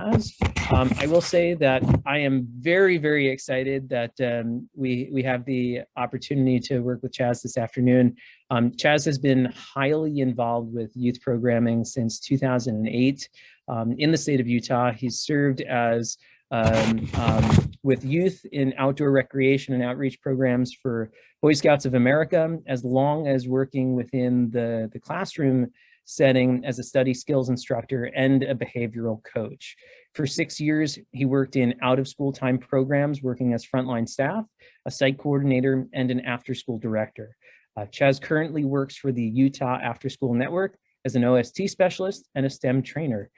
I will say that I am very, very excited that we have the opportunity to work with Chaz this afternoon. Chaz has been highly involved with youth programming since 2008 in the state of Utah. He's served as with youth in outdoor recreation and outreach programs for Boy Scouts of America, as long as working within the classroom setting as a study skills instructor and a behavioral coach. For 6 years, he worked in out-of-school time programs, working as frontline staff, a site coordinator, and an after-school director. Chaz currently works for the Utah Afterschool Network as an OST specialist and a STEM trainer.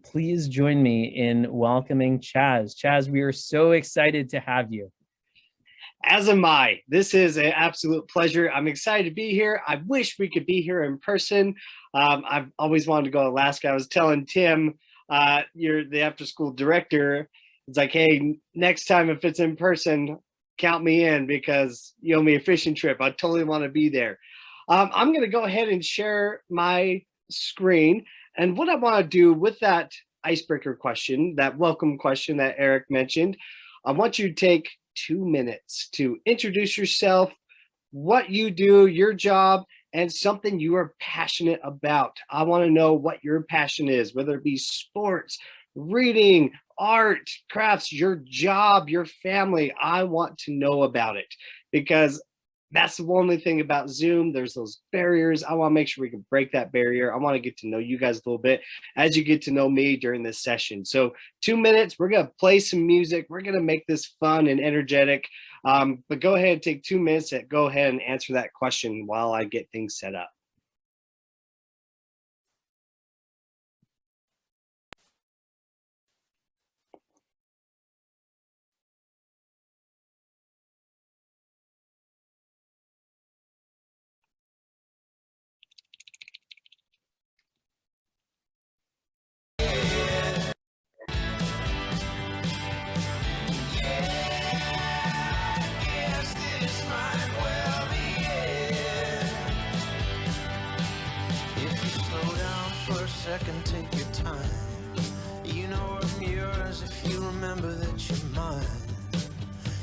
Please join me in welcoming Chaz. Chaz, we are so excited to have you. As am I. This is an absolute pleasure. I'm excited to be here. I wish we could be here in person. I've always wanted to go to Alaska. I was telling Tim, you're the after-school director. It's like, hey, next time if it's in person, count me in because you owe me a fishing trip. I totally want to be there. I'm going to go ahead and share my screen. And what I want to do with that icebreaker question, that welcome question that Eric mentioned, I want you to take 2 minutes to introduce yourself, what you do, your job, and something you are passionate about. I want to know what your passion is, whether it be sports, reading, art, crafts, your job, your family. I want to know about it because that's the only thing about Zoom. There's those barriers. I want to make sure we can break that barrier. I want to get to know you guys a little bit as you get to know me during this session. So 2 minutes, we're going to play some music. We're going to make this fun and energetic. But go ahead and take 2 minutes to go ahead and answer that question while I get things set up. Second, take your time. You know I'm yours if you remember that you're mine.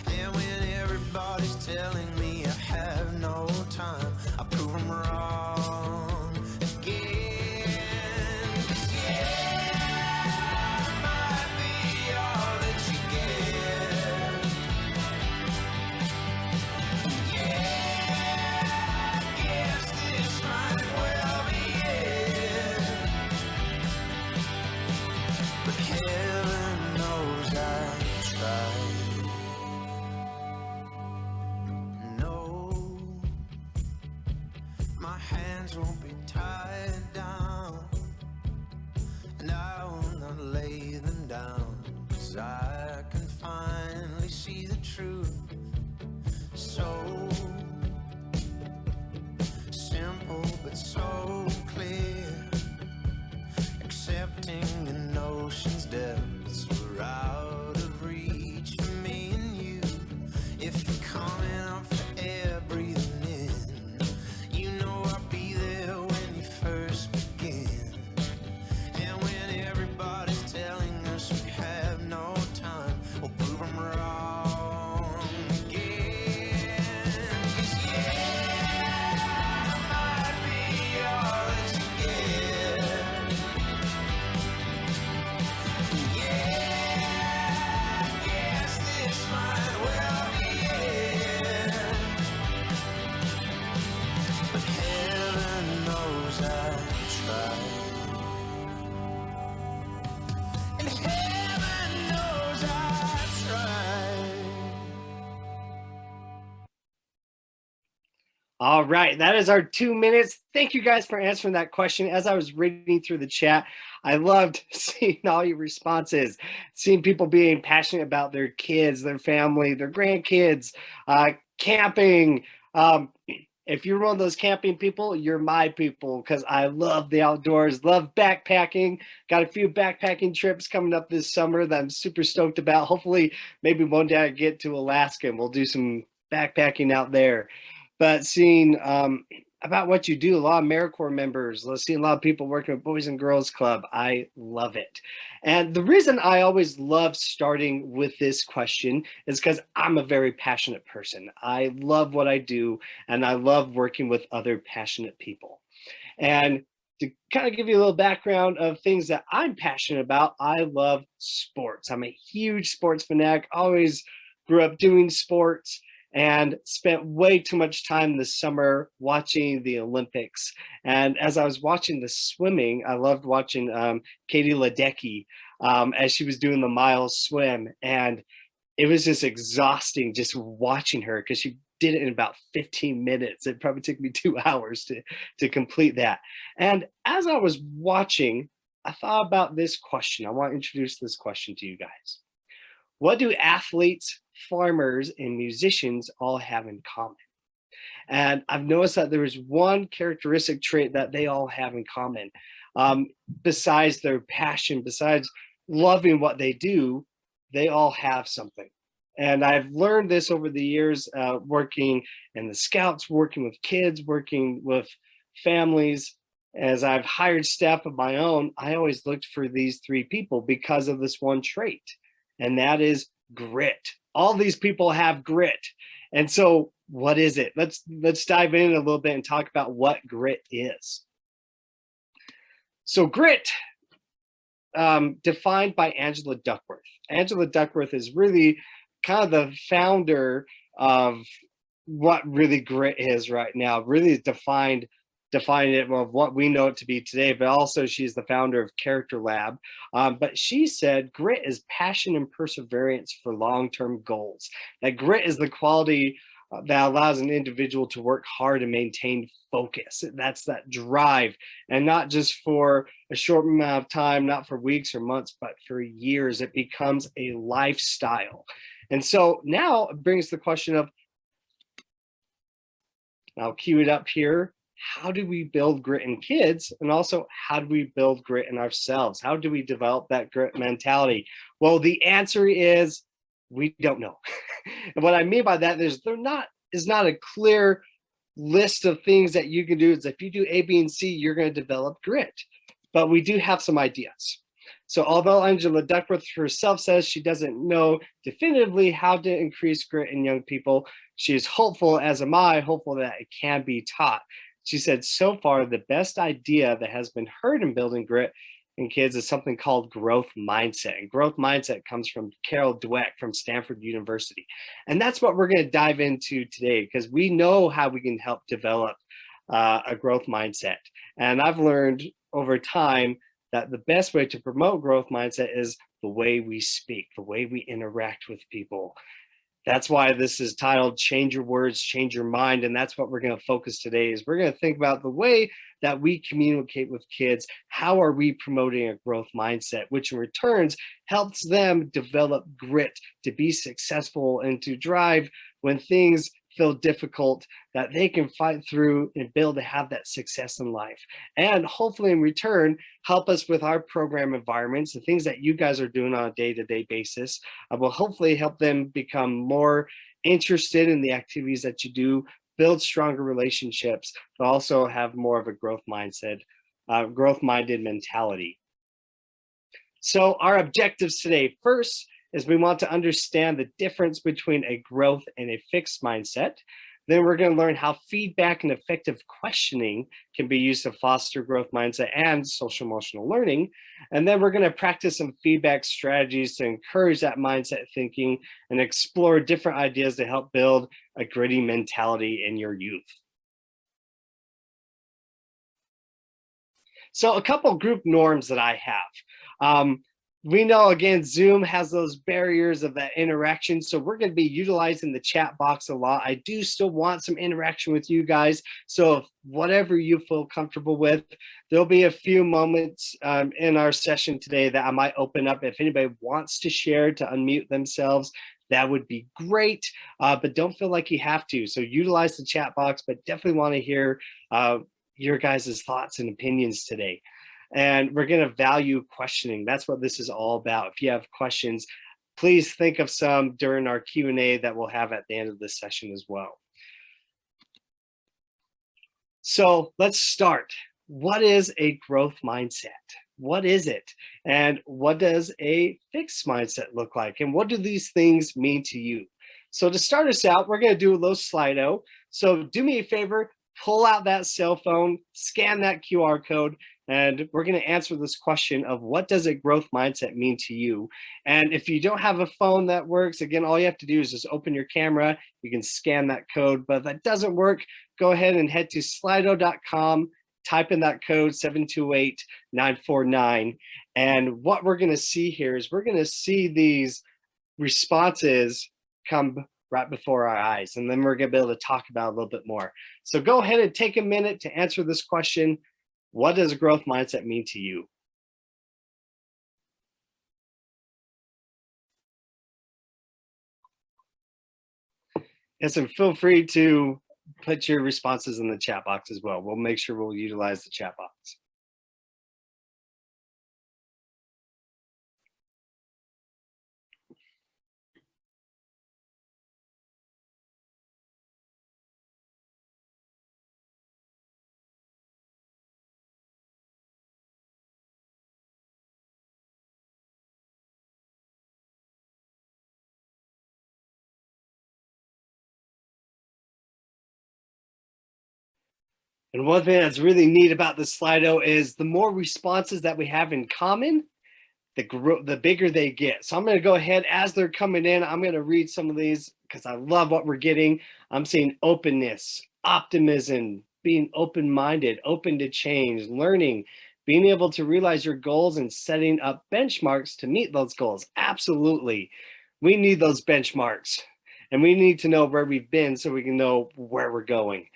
And when everybody's telling me I have no time, I prove them wrong again. 'Cause yeah, I might be all that you get. Yeah, I guess this might well be it. But heaven knows I tried. No, my hands won't be tied down, and I will not lay them down, 'cause I can finally see the truth. So simple but so clear. Accepting an ocean's depths were out of reach for me and you. If you're coming up for air, breathing in, you know I'll be there when you first begin. And when everybody's telling us we have no time, we'll prove them wrong again. 'Cause yeah, I might be all that you get. Yeah, I guess this might well be it. But heaven knows I tried. And heaven knows I tried. All right, that is our 2 minutes. Thank you guys for answering that question. As I was reading through the chat, I loved seeing all your responses, seeing people being passionate about their kids, their family, their grandkids, camping. If you're one of those camping people, you're my people because I love the outdoors, love backpacking. Got a few backpacking trips coming up this summer that I'm super stoked about. Hopefully, maybe one day I get to Alaska and we'll do some backpacking out there. But seeing about what you do. A lot of AmeriCorps members. Let's see a lot of people working with Boys and Girls Club. I love it. And the reason I always love starting with this question is because I'm a very passionate person. I love what I do, and I love working with other passionate people. And to kind of give you a little background of things that I'm passionate about, I love sports. I'm a huge sports fanatic, always grew up doing sports and spent way too much time this summer watching the Olympics. And as I was watching the swimming, I loved watching Katie Ledecky as she was doing the mile swim. And it was just exhausting just watching her because she did it in about 15 minutes. It probably took me 2 hours to complete that. And as I was watching, I thought about this question. I want to introduce this question to you guys. What do athletes, farmers, and musicians all have in common? And I've noticed that there is one characteristic trait that they all have in common. Besides their passion, besides loving what they do, they all have something. And I've learned this over the years, working in the Scouts, working with kids, working with families. As I've hired staff of my own, I always looked for these three people because of this one trait, and that is grit. All these people have grit. And so what is it? Let's dive in a little bit and talk about what grit is. So grit, defined by Angela Duckworth. Angela Duckworth is really kind of the founder of what really grit is right now, really defined it of what we know it to be today, but also she's the founder of Character Lab. But she said grit is passion and perseverance for long-term goals. That grit is the quality that allows an individual to work hard and maintain focus. That's that drive, and not just for a short amount of time, not for weeks or months, but for years. It becomes a lifestyle. And so now it brings the question of, I'll cue it up here. How do we build grit in kids? And also, how do we build grit in ourselves? How do we develop that grit mentality? Well, the answer is we don't know. And what I mean by that is is not a clear list of things that you can do. It's if you do A, B, and C, you're going to develop grit. But we do have some ideas. So although Angela Duckworth herself says she doesn't know definitively how to increase grit in young people, she is hopeful, as am I, hopeful that it can be taught. She said, so far, the best idea that has been heard in building grit in kids is something called growth mindset. And growth mindset comes from Carol Dweck from Stanford University. And that's what we're going to dive into today, because we know how we can help develop a growth mindset. And I've learned over time that the best way to promote growth mindset is the way we speak, the way we interact with people. That's why this is titled Change Your Words, Change Your Mind. And that's what we're going to focus today is we're going to think about the way that we communicate with kids. How are we promoting a growth mindset, which in returns helps them develop grit to be successful and to drive when things feel difficult, that they can fight through and be able to have that success in life. And hopefully in return, help us with our program environments, the things that you guys are doing on a day-to-day basis will hopefully help them become more interested in the activities that you do, build stronger relationships, but also have more of a growth mindset, growth-minded mentality. So our objectives today, first, is we want to understand the difference between a growth and a fixed mindset. Then we're going to learn how feedback and effective questioning can be used to foster growth mindset and social emotional learning. And then we're going to practice some feedback strategies to encourage that mindset thinking and explore different ideas to help build a gritty mentality in your youth. So a couple group norms that I have. We know, again, Zoom has those barriers of that interaction. So we're going to be utilizing the chat box a lot. I do still want some interaction with you guys. So whatever you feel comfortable with, there'll be a few moments in our session today that I might open up. If anybody wants to share, to unmute themselves, that would be great. But don't feel like you have to. So utilize the chat box, but definitely want to hear your guys' thoughts and opinions today. And we're going to value questioning. That's what this is all about. If you have questions, please think of some during our Q&A that we'll have at the end of this session as well. So let's start. What is a growth mindset? What is it? And what does a fixed mindset look like? And what do these things mean to you? So to start us out, we're going to do a little Slido. So do me a favor, pull out that cell phone, scan that QR code, and we're going to answer this question of what does a growth mindset mean to you? And if you don't have a phone that works, again, all you have to do is just open your camera. You can scan that code, but if that doesn't work, go ahead and head to slido.com, type in that code 728-949. And what we're going to see here is we're going to see these responses come right before our eyes. And then we're going to be able to talk about it a little bit more. So go ahead and take a minute to answer this question. What does a growth mindset mean to you? Yes, and feel free to put your responses in the chat box as well. We'll make sure we'll utilize the chat box. And one thing that's really neat about this Slido is the more responses that we have in common, the bigger they get. So I'm going to go ahead as they're coming in. I'm going to read some of these because I love what we're getting. I'm seeing openness, optimism, being open-minded, open to change, learning, being able to realize your goals and setting up benchmarks to meet those goals. Absolutely. We need those benchmarks and we need to know where we've been so we can know where we're going.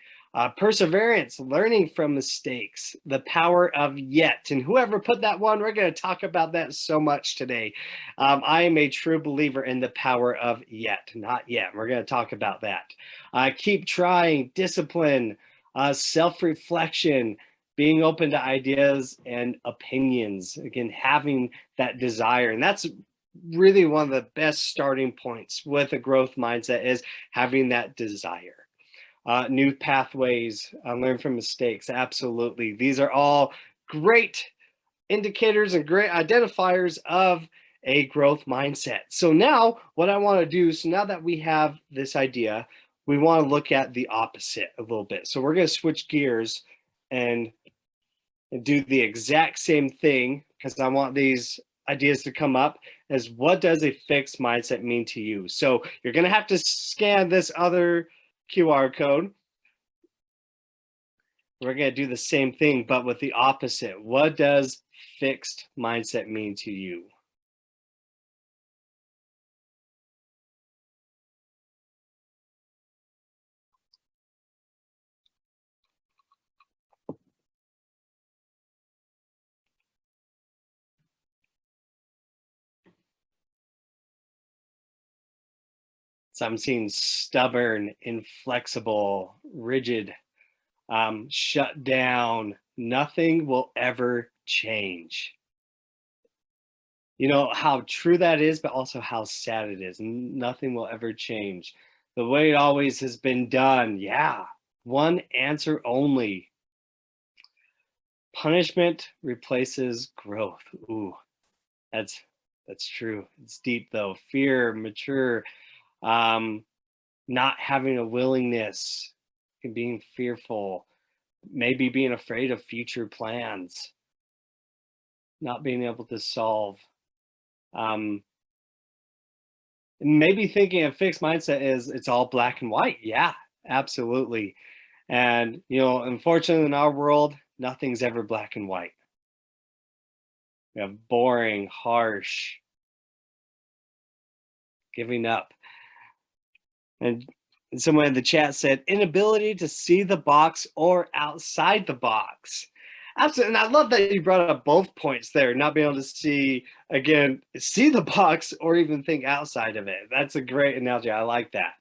Perseverance, learning from mistakes, the power of yet. And whoever put that one, we're going to talk about that so much today. I am a true believer in the power of yet, not yet. We're going to talk about that. Keep trying, discipline, self-reflection, being open to ideas and opinions. Again, having that desire. And that's really one of the best starting points with a growth mindset is having that desire. New pathways, learn from mistakes. Absolutely. These are all great indicators and great identifiers of a growth mindset. So now what I want to do, so now that we have this idea, we want to look at the opposite a little bit. So we're going to switch gears and do the exact same thing because I want these ideas to come up as what does a fixed mindset mean to you? So you're going to have to scan this other QR code. We're going to do the same thing, but with the opposite. What does fixed mindset mean to you? So I'm seeing stubborn, inflexible, rigid, shut down. Nothing will ever change. You know how true that is, but also how sad it is. Nothing will ever change. The way it always has been done. Yeah. One answer only. Punishment replaces growth. Ooh, that's true. It's deep though. Fear, mature, not having a willingness, being fearful, maybe being afraid of future plans, not being able to solve. Maybe thinking a fixed mindset is it's all black and white. Yeah, absolutely. And, you know, unfortunately in our world, nothing's ever black and white. We have boring, harsh, giving up. And someone in the chat said, inability to see the box or outside the box. Absolutely. And I love that you brought up both points there, not being able to see, again, see the box or even think outside of it. That's a great analogy. I like that.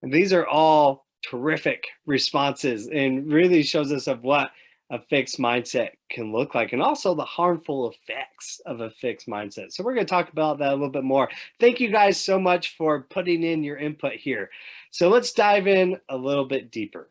And these are all terrific responses and really shows us of what a fixed mindset can look like, and also the harmful effects of a fixed mindset. So we're going to talk about that a little bit more. Thank you guys so much for putting in your input here. So let's dive in a little bit deeper.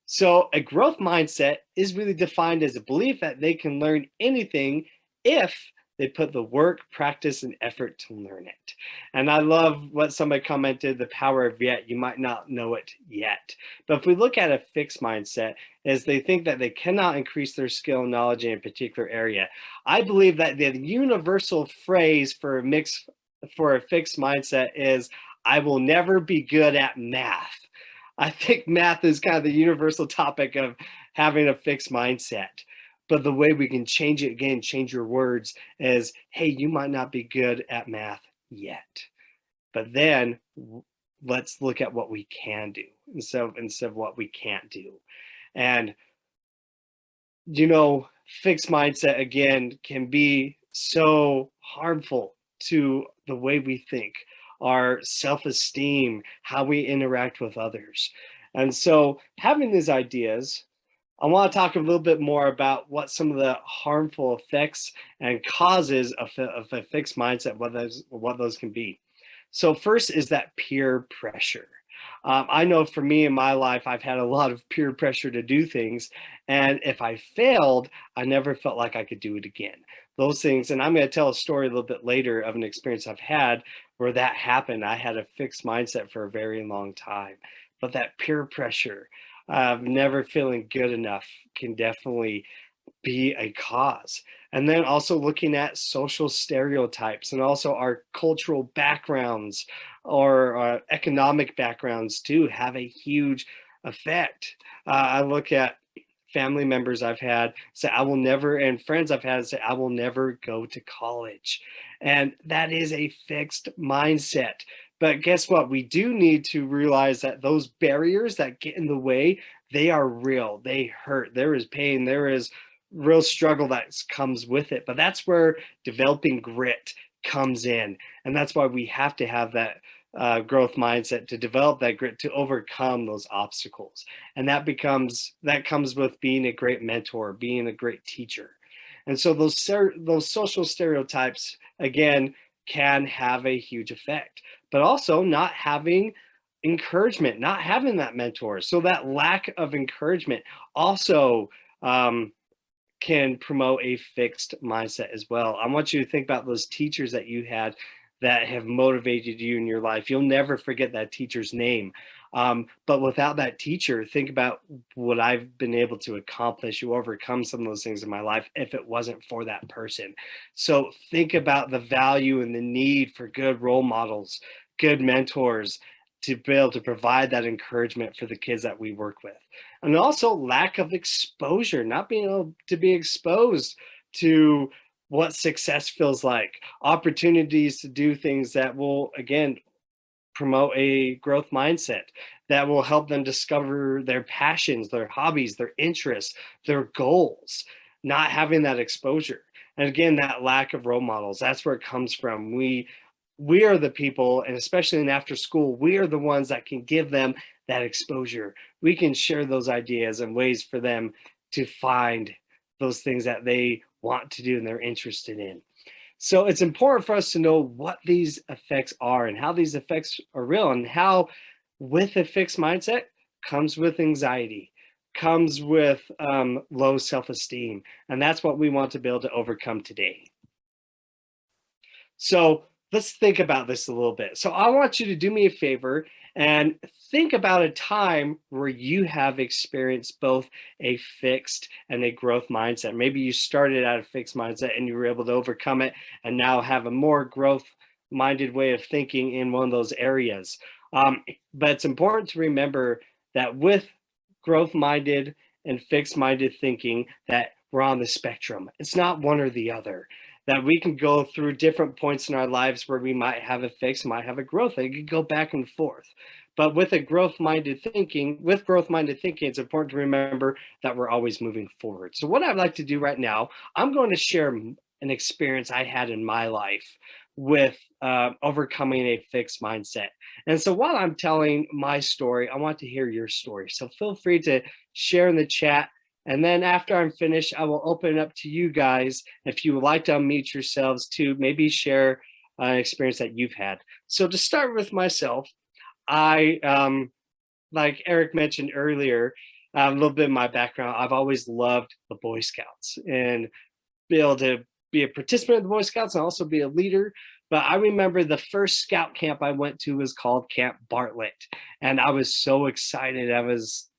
So a growth mindset is really defined as a belief that they can learn anything if they put the work, practice, and effort to learn it. And I love what somebody commented, the power of yet. You might not know it yet. But if we look at a fixed mindset, is they think that they cannot increase their skill and knowledge in a particular area. I believe that the universal phrase for a fixed mindset is, I will never be good at math. I think math is kind of the universal topic of having a fixed mindset. But the way we can change it, again, change your words, is, hey, you might not be good at math yet. But then let's look at what we can do instead of what we can't do. And, fixed mindset, again, can be so harmful to the way we think, our self-esteem, how we interact with others. And so having these ideas, I want to talk a little bit more about what some of the harmful effects and causes of a fixed mindset, what those can be. So first is that peer pressure. I know for me in my life, I've had a lot of peer pressure to do things. And if I failed, I never felt like I could do it again. Those things, and I'm going to tell a story a little bit later of an experience I've had where that happened. I had a fixed mindset for a very long time. But that peer pressure, never feeling good enough, can definitely be a cause. And then also looking at social stereotypes and also our cultural backgrounds or economic backgrounds too have a huge effect. I look at family members I've had say, I will never, and friends I've had say, I will never go to college. And that is a fixed mindset. But guess what? We do need to realize that those barriers that get in the way, they are real. They hurt. There is pain. There is real struggle that comes with it. But that's where developing grit comes in. And that's why we have to have that growth mindset to develop that grit to overcome those obstacles. And that comes with being a great mentor, being a great teacher. And so those social stereotypes, again, can have a huge effect, but also not having encouragement, not having that mentor. So that lack of encouragement also can promote a fixed mindset as well. I want you to think about those teachers that you had that have motivated you in your life. You'll never forget that teacher's name. But without that teacher, think about what I've been able to accomplish, you overcome some of those things in my life if it wasn't for that person. So think about the value and the need for good role models, good mentors, to be able to provide that encouragement for the kids that we work with. And also lack of exposure, not being able to be exposed to what success feels like, opportunities to do things that will, again, promote a growth mindset, that will help them discover their passions, their hobbies, their interests, their goals, not having that exposure. And again, that lack of role models, that's where it comes from. We are the people, and especially in after school, we are the ones that can give them that exposure. We can share those ideas and ways for them to find those things that they want to do and they're interested in. So it's important for us to know what these effects are and how these effects are real, and how with a fixed mindset comes with anxiety, comes with low self-esteem. And that's what we want to be able to overcome today. So let's think about this a little bit. So I want you to do me a favor and think about a time where you have experienced both a fixed and a growth mindset. Maybe you started at a fixed mindset and you were able to overcome it and now have a more growth-minded way of thinking in one of those areas. But it's important to remember that with growth-minded and fixed-minded thinking, that we're on the spectrum. It's not one or the other. That we can go through different points in our lives where we might have a fix, might have a growth. It could go back and forth. But with growth-minded thinking, it's important to remember that we're always moving forward. So what I'd like to do right now, I'm going to share an experience I had in my life with overcoming a fixed mindset. And so while I'm telling my story, I want to hear your story. So feel free to share in the chat And then after I'm finished, I will open it up to you guys if you would like to unmute yourselves to maybe share an experience that you've had. So to start with myself, I, like Eric mentioned earlier, a little bit of my background, I've always loved the Boy Scouts and be able to be a participant in the Boy Scouts and also be a leader. But I remember the first scout camp I went to was called Camp Bartlett. And I was so excited. I was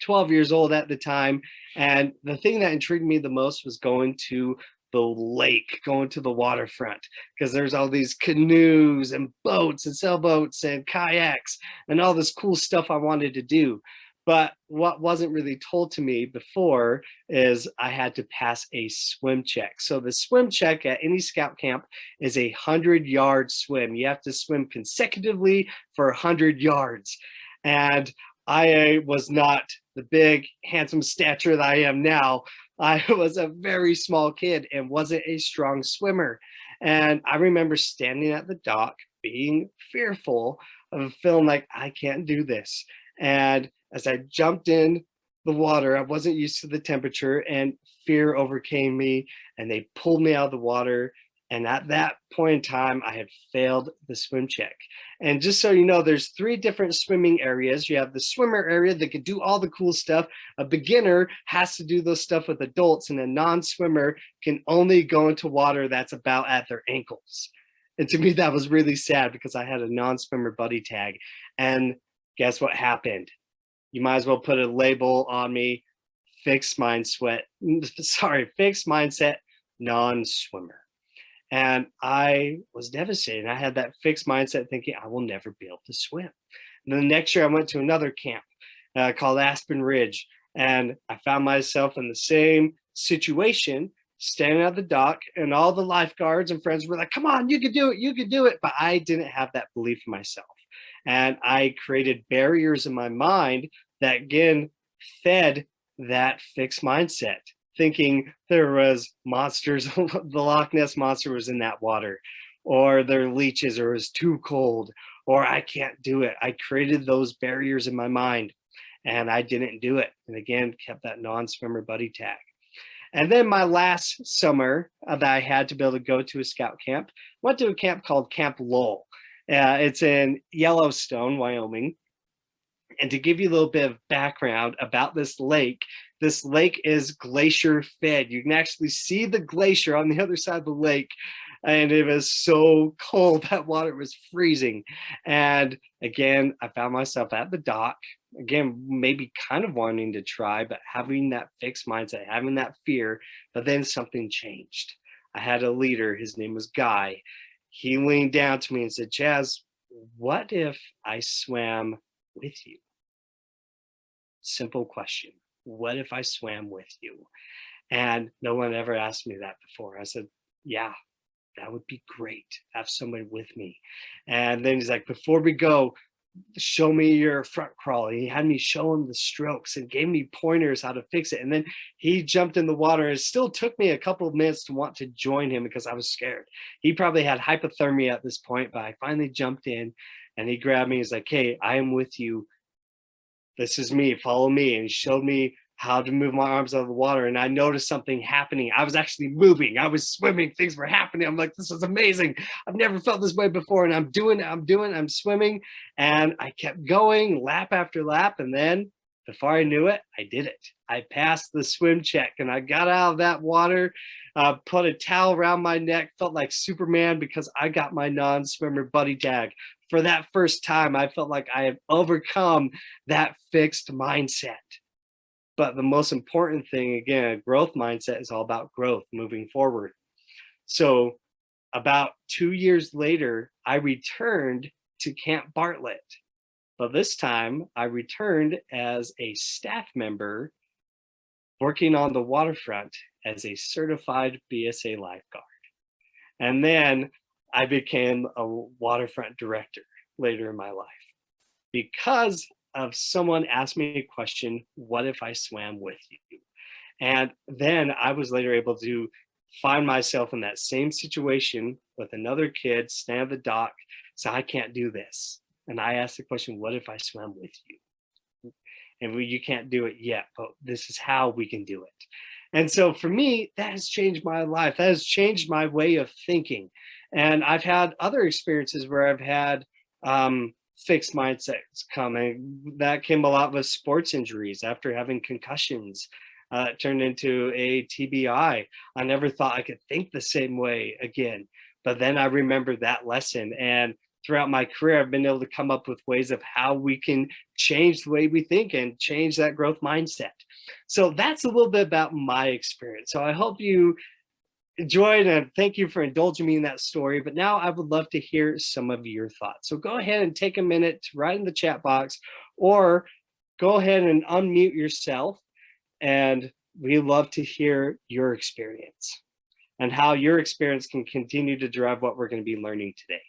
12 years old at the time. And the thing that intrigued me the most was going to the lake, going to the waterfront, because there's all these canoes and boats and sailboats and kayaks and all this cool stuff I wanted to do. But what wasn't really told to me before is I had to pass a swim check. So the swim check at any scout camp is a 100-yard swim. You have to swim consecutively for 100 yards. And I was not the big, handsome stature that I am now. I was a very small kid and wasn't a strong swimmer. And I remember standing at the dock being fearful of feeling like I can't do this. And as I jumped in the water, I wasn't used to the temperature and fear overcame me and they pulled me out of the water. And at that point in time, I had failed the swim check. And just so you know, there's 3 different swimming areas. You have the swimmer area that can do all the cool stuff. A beginner has to do those stuff with adults, and a non-swimmer can only go into water that's about at their ankles. And to me, that was really sad because I had a non-swimmer buddy tag. And guess what happened? You might as well put a label on me, fixed mindset, non-swimmer. And I was devastated. I had that fixed mindset thinking I will never be able to swim. And then the next year I went to another camp called Aspen Ridge. And I found myself in the same situation, standing at the dock, and all the lifeguards and friends were like, come on, you can do it, you can do it. But I didn't have that belief in myself. And I created barriers in my mind that, again, fed that fixed mindset, thinking there was monsters, the Loch Ness Monster was in that water, or there are leeches, or it was too cold, or I can't do it. I created those barriers in my mind and I didn't do it. And again, kept that non-swimmer buddy tag. And then my last summer that I had to be able to go to a scout camp, went to a camp called Camp Lowell. It's in Yellowstone, Wyoming. And to give you a little bit of background about this lake is glacier fed. You can actually see the glacier on the other side of the lake. And it was so cold, that water was freezing. And again, I found myself at the dock, again, maybe kind of wanting to try, but having that fixed mindset, having that fear. But then something changed. I had a leader, his name was Guy. He leaned down to me and said, Chaz, what if I swam with you? Simple question. What if I swam with you? And no one ever asked me that before. I said, yeah, that would be great. Have somebody with me. And then he's like, before we go, show me your front crawl. And he had me show him the strokes and gave me pointers how to fix it. And then he jumped in the water. It still took me a couple of minutes to want to join him because I was scared. He probably had hypothermia at this point, but I finally jumped in and he grabbed me. He's like, hey, I am with you. This is me, follow me. And he showed me how to move my arms out of the water. And I noticed something happening. I was actually moving. I was swimming. Things were happening. I'm like, this is amazing. I've never felt this way before. And I'm swimming. And I kept going lap after lap. And then before I knew it, I did it. I passed the swim check and I got out of that water, put a towel around my neck, felt like Superman because I got my non-swimmer buddy tag. For that first time, I felt like I had overcome that fixed mindset. But the most important thing, again, a growth mindset is all about growth, moving forward. So about 2 years later, I returned to Camp Bartlett. But this time I returned as a staff member working on the waterfront as a certified BSA lifeguard. And then I became a waterfront director later in my life because of someone asked me a question, what if I swam with you? And then I was later able to find myself in that same situation with another kid, stand at the dock, say, I can't do this. And I asked the question, what if I swam with you? and you can't do it yet, but this is how we can do it. And so for me, that has changed my life. That has changed my way of thinking. And I've had other experiences where I've had fixed mindsets coming. That came a lot with sports injuries after having concussions. It turned into a TBI. I never thought I could think the same way again. But then I remembered that lesson. And throughout my career, I've been able to come up with ways of how we can change the way we think and change that growth mindset. So that's a little bit about my experience. So I hope you enjoyed, and thank you for indulging me in that story. But now I would love to hear some of your thoughts. So go ahead and take a minute to write in the chat box, or go ahead and unmute yourself. And we love to hear your experience and how your experience can continue to drive what we're going to be learning today.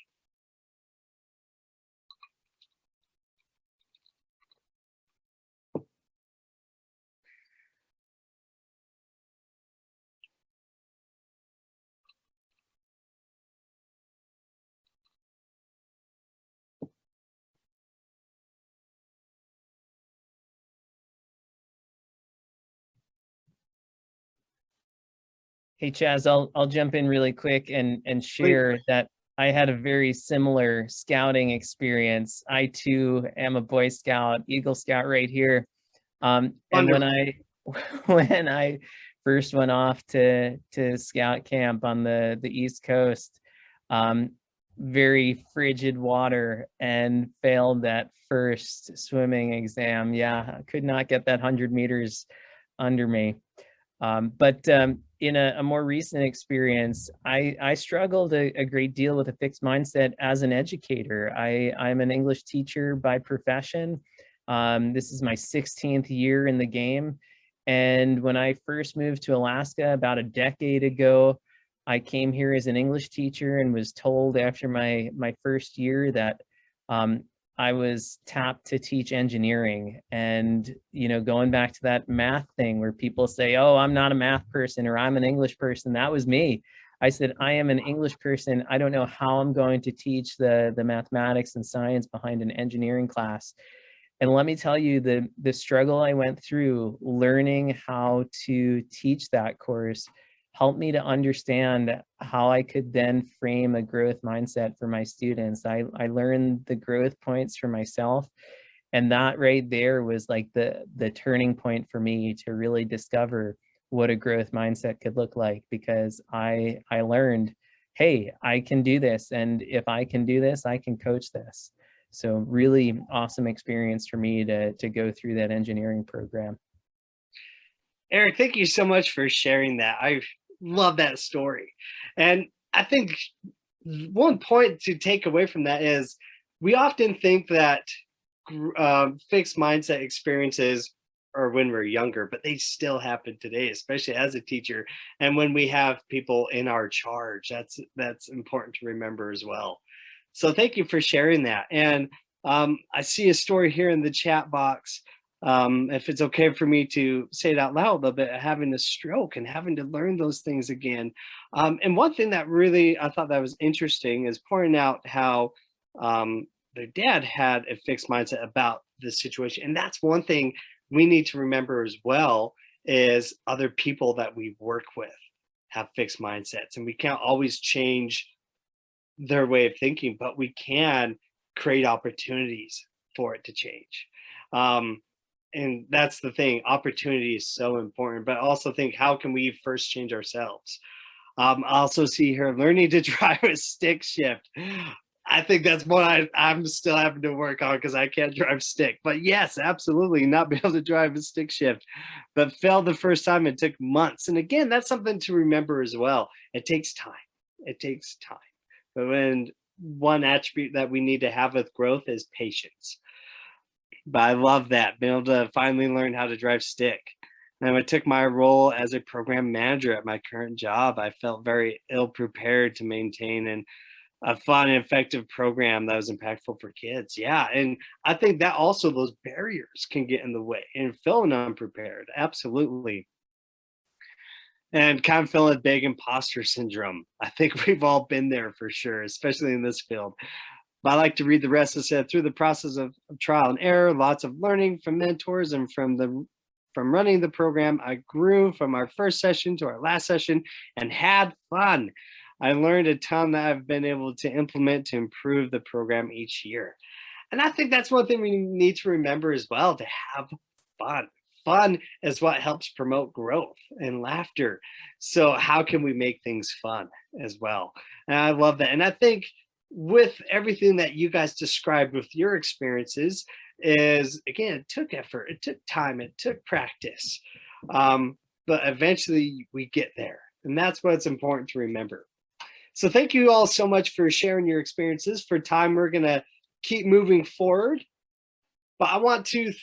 Hey, Chaz, I'll jump in really quick and share that I had a very similar scouting experience. I too am a Boy Scout, Eagle Scout right here. And when I first went off to scout camp on the East Coast, very frigid water, and failed that first swimming exam. Yeah, I could not get that 100 meters under me. But in a more recent experience, I struggled a great deal with a fixed mindset as an educator. I'm an English teacher by profession. This is my 16th year in the game. And when I first moved to Alaska about a decade ago, I came here as an English teacher and was told after my first year that I was tapped to teach engineering. And, you know, going back to that math thing where people say, oh, I'm not a math person, or I'm an English person, that was me. I said, I am an English person. I don't know how I'm going to teach the mathematics and science behind an engineering class. And let me tell you, the struggle I went through learning how to teach that course helped me to understand how I could then frame a growth mindset for my students. I learned the growth points for myself. And that right there was like the turning point for me to really discover what a growth mindset could look like, because I learned, hey, I can do this. And if I can do this, I can coach this. So really awesome experience for me to go through that engineering program. Eric, thank you so much for sharing that. I love that story. And I think one point to take away from that is we often think that fixed mindset experiences are when we're younger, but they still happen today, especially as a teacher. And when we have people in our charge, that's important to remember as well. So thank you for sharing that. And I see a story here in the chat box. If it's okay for me to say it out loud a little bit, having a stroke and having to learn those things again. And one thing that really I thought that was interesting is pointing out how their dad had a fixed mindset about the situation. And that's one thing we need to remember as well, is other people that we work with have fixed mindsets, and we can't always change their way of thinking, but we can create opportunities for it to change. And that's the thing, opportunity is so important, but also think, how can we first change ourselves? I also see here, learning to drive a stick shift. I think that's what I'm still having to work on, because I can't drive stick. But yes, absolutely, not be able to drive a stick shift, but failed the first time. It took months. And again, that's something to remember as well. It takes time. It takes time. But when one attribute that we need to have with growth is patience. But I love that, being able to finally learn how to drive stick. And when I took my role as a program manager at my current job, I felt very ill prepared to maintain a fun and effective program that was impactful for kids. Yeah, and I think that also those barriers can get in the way and feeling unprepared. Absolutely. And kind of feeling big imposter syndrome. I think we've all been there for sure, especially in this field. But I like to read the rest. It said, through the process of trial and error, lots of learning from mentors and from running the program, I grew from our first session to our last session and had fun. I learned a ton that I've been able to implement to improve the program each year. And I think that's one thing we need to remember as well, to have fun. Fun is what helps promote growth and laughter. So how can we make things fun as well? And I love that. And I think with everything that you guys described with your experiences is, again, it took effort, it took time, it took practice. But eventually we get there. And that's what's important to remember. So thank you all so much for sharing your experiences. For time, we're gonna keep moving forward. But I want you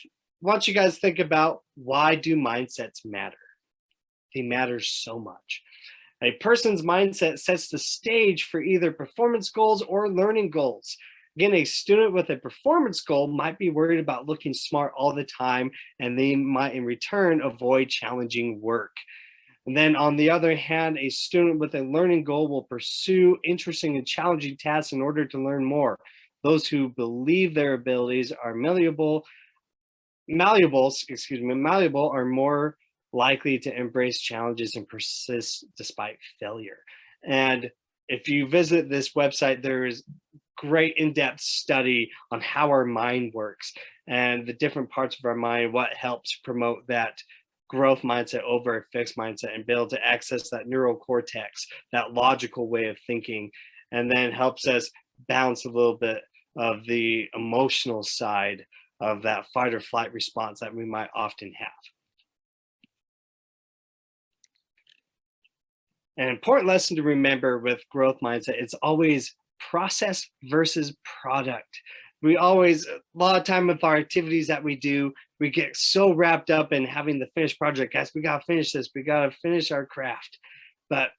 guys to think about, why do mindsets matter? They matter so much. A person's mindset sets the stage for either performance goals or learning goals. Again, a student with a performance goal might be worried about looking smart all the time, and they might in return avoid challenging work. And then on the other hand, a student with a learning goal will pursue interesting and challenging tasks in order to learn more. Those who believe their abilities are malleable are more likely to embrace challenges and persist despite failure. And if you visit this website, there is great in-depth study on how our mind works and the different parts of our mind, what helps promote that growth mindset over a fixed mindset, and be able to access that neural cortex, that logical way of thinking, and then helps us balance a little bit of the emotional side of that fight or flight response that we might often have. An important lesson to remember with growth mindset, it's always process versus product. We always, a lot of time with our activities that we do, we get so wrapped up in having the finished project. Guys, we got to finish this. We got to finish our craft. But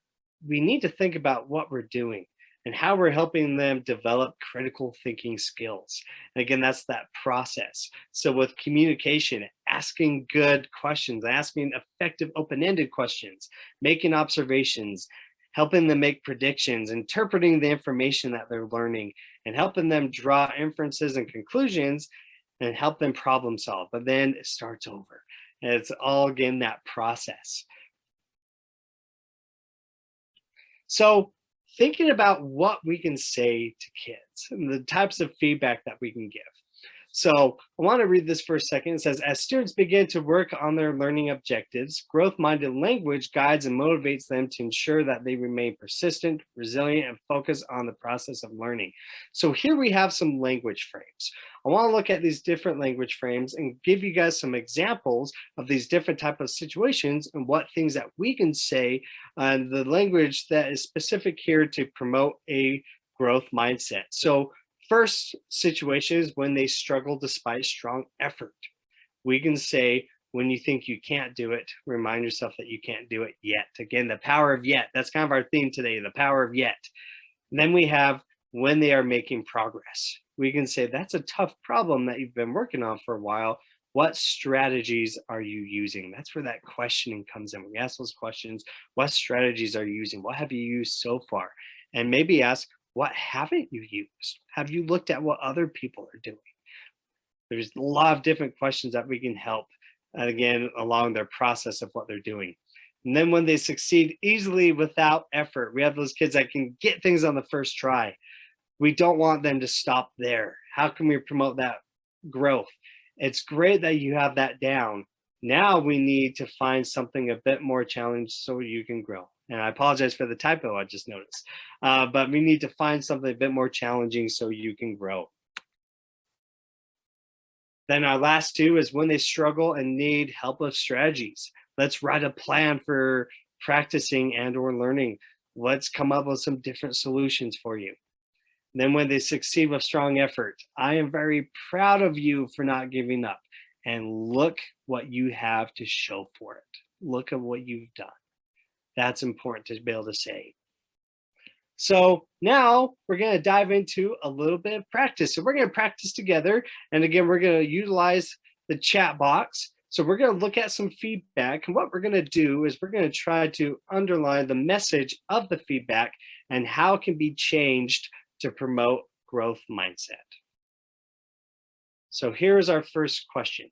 we need to think about what we're doing and how we're helping them develop critical thinking skills. And again, that's that process. So with communication, asking good questions, asking effective open-ended questions, making observations, helping them make predictions, interpreting the information that they're learning, and helping them draw inferences and conclusions, and help them problem solve. But then it starts over. And it's all, again, that process. So thinking about what we can say to kids and the types of feedback that we can give. So I want to read this for a second. It says, as students begin to work on their learning objectives, growth-minded language guides and motivates them to ensure that they remain persistent, resilient, and focused on the process of learning. So here we have some language frames. I want to look at these different language frames and give you guys some examples of these different types of situations and what things that we can say, and the language that is specific here to promote a growth mindset. So first situation is when they struggle despite strong effort. We can say, when you think you can't do it, remind yourself that you can't do it yet. Again, the power of yet. That's kind of our theme today, the power of yet. And then we have when they are making progress. We can say, that's a tough problem that you've been working on for a while. What strategies are you using? That's where that questioning comes in. When we ask those questions, what strategies are you using? What have you used so far? And maybe ask, what haven't you used? Have you looked at what other people are doing? There's a lot of different questions that we can help, again, along their process of what they're doing. And then when they succeed easily without effort, we have those kids that can get things on the first try. We don't want them to stop there. How can we promote that growth? It's great that you have that down. Now we need to find something a bit more challenging so you can grow. And I apologize for the typo I just noticed. But we need to find something a bit more challenging so you can grow. Then our last two is when they struggle and need help with strategies. Let's write a plan for practicing and or learning. Let's come up with some different solutions for you. And then when they succeed with strong effort, I am very proud of you for not giving up. And look what you have to show for it. Look at what you've done. That's important to be able to say. So now we're going to dive into a little bit of practice. So we're going to practice together. And again, we're going to utilize the chat box. So we're going to look at some feedback. And what we're going to do is we're going to try to underline the message of the feedback and how it can be changed to promote growth mindset. So here's our first question.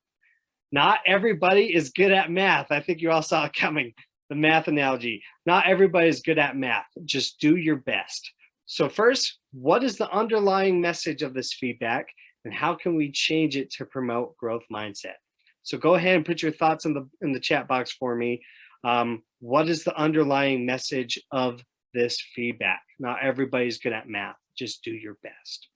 Not everybody is good at math. I think you all saw it coming, the math analogy. Not everybody is good at math. Just do your best. So first, what is the underlying message of this feedback, and how can we change it to promote growth mindset? So go ahead and put your thoughts in the chat box for me. What is the underlying message of this feedback? Not everybody's good at math. Just do your best.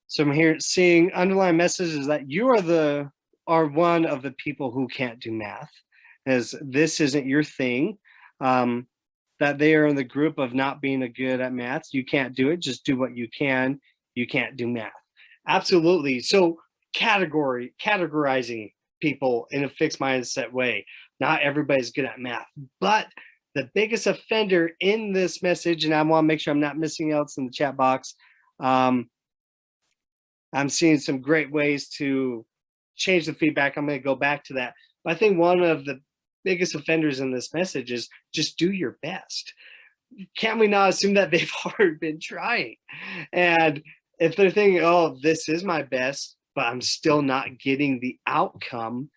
So I'm here seeing underlying messages that you are one of the people who can't do math, as this isn't your thing. That they are in the group of not being a good at math. You can't do it. Just do what you can. You can't do math. Absolutely. So categorizing people in a fixed mindset way. Not everybody's good at math, but the biggest offender in this message, and I want to make sure I'm not missing else in the chat box. I'm seeing some great ways to change the feedback. I'm going to go back to that. But I think one of the biggest offenders in this message is just do your best. Can we not assume that they've already been trying? And if they're thinking, oh, this is my best, but I'm still not getting the outcome,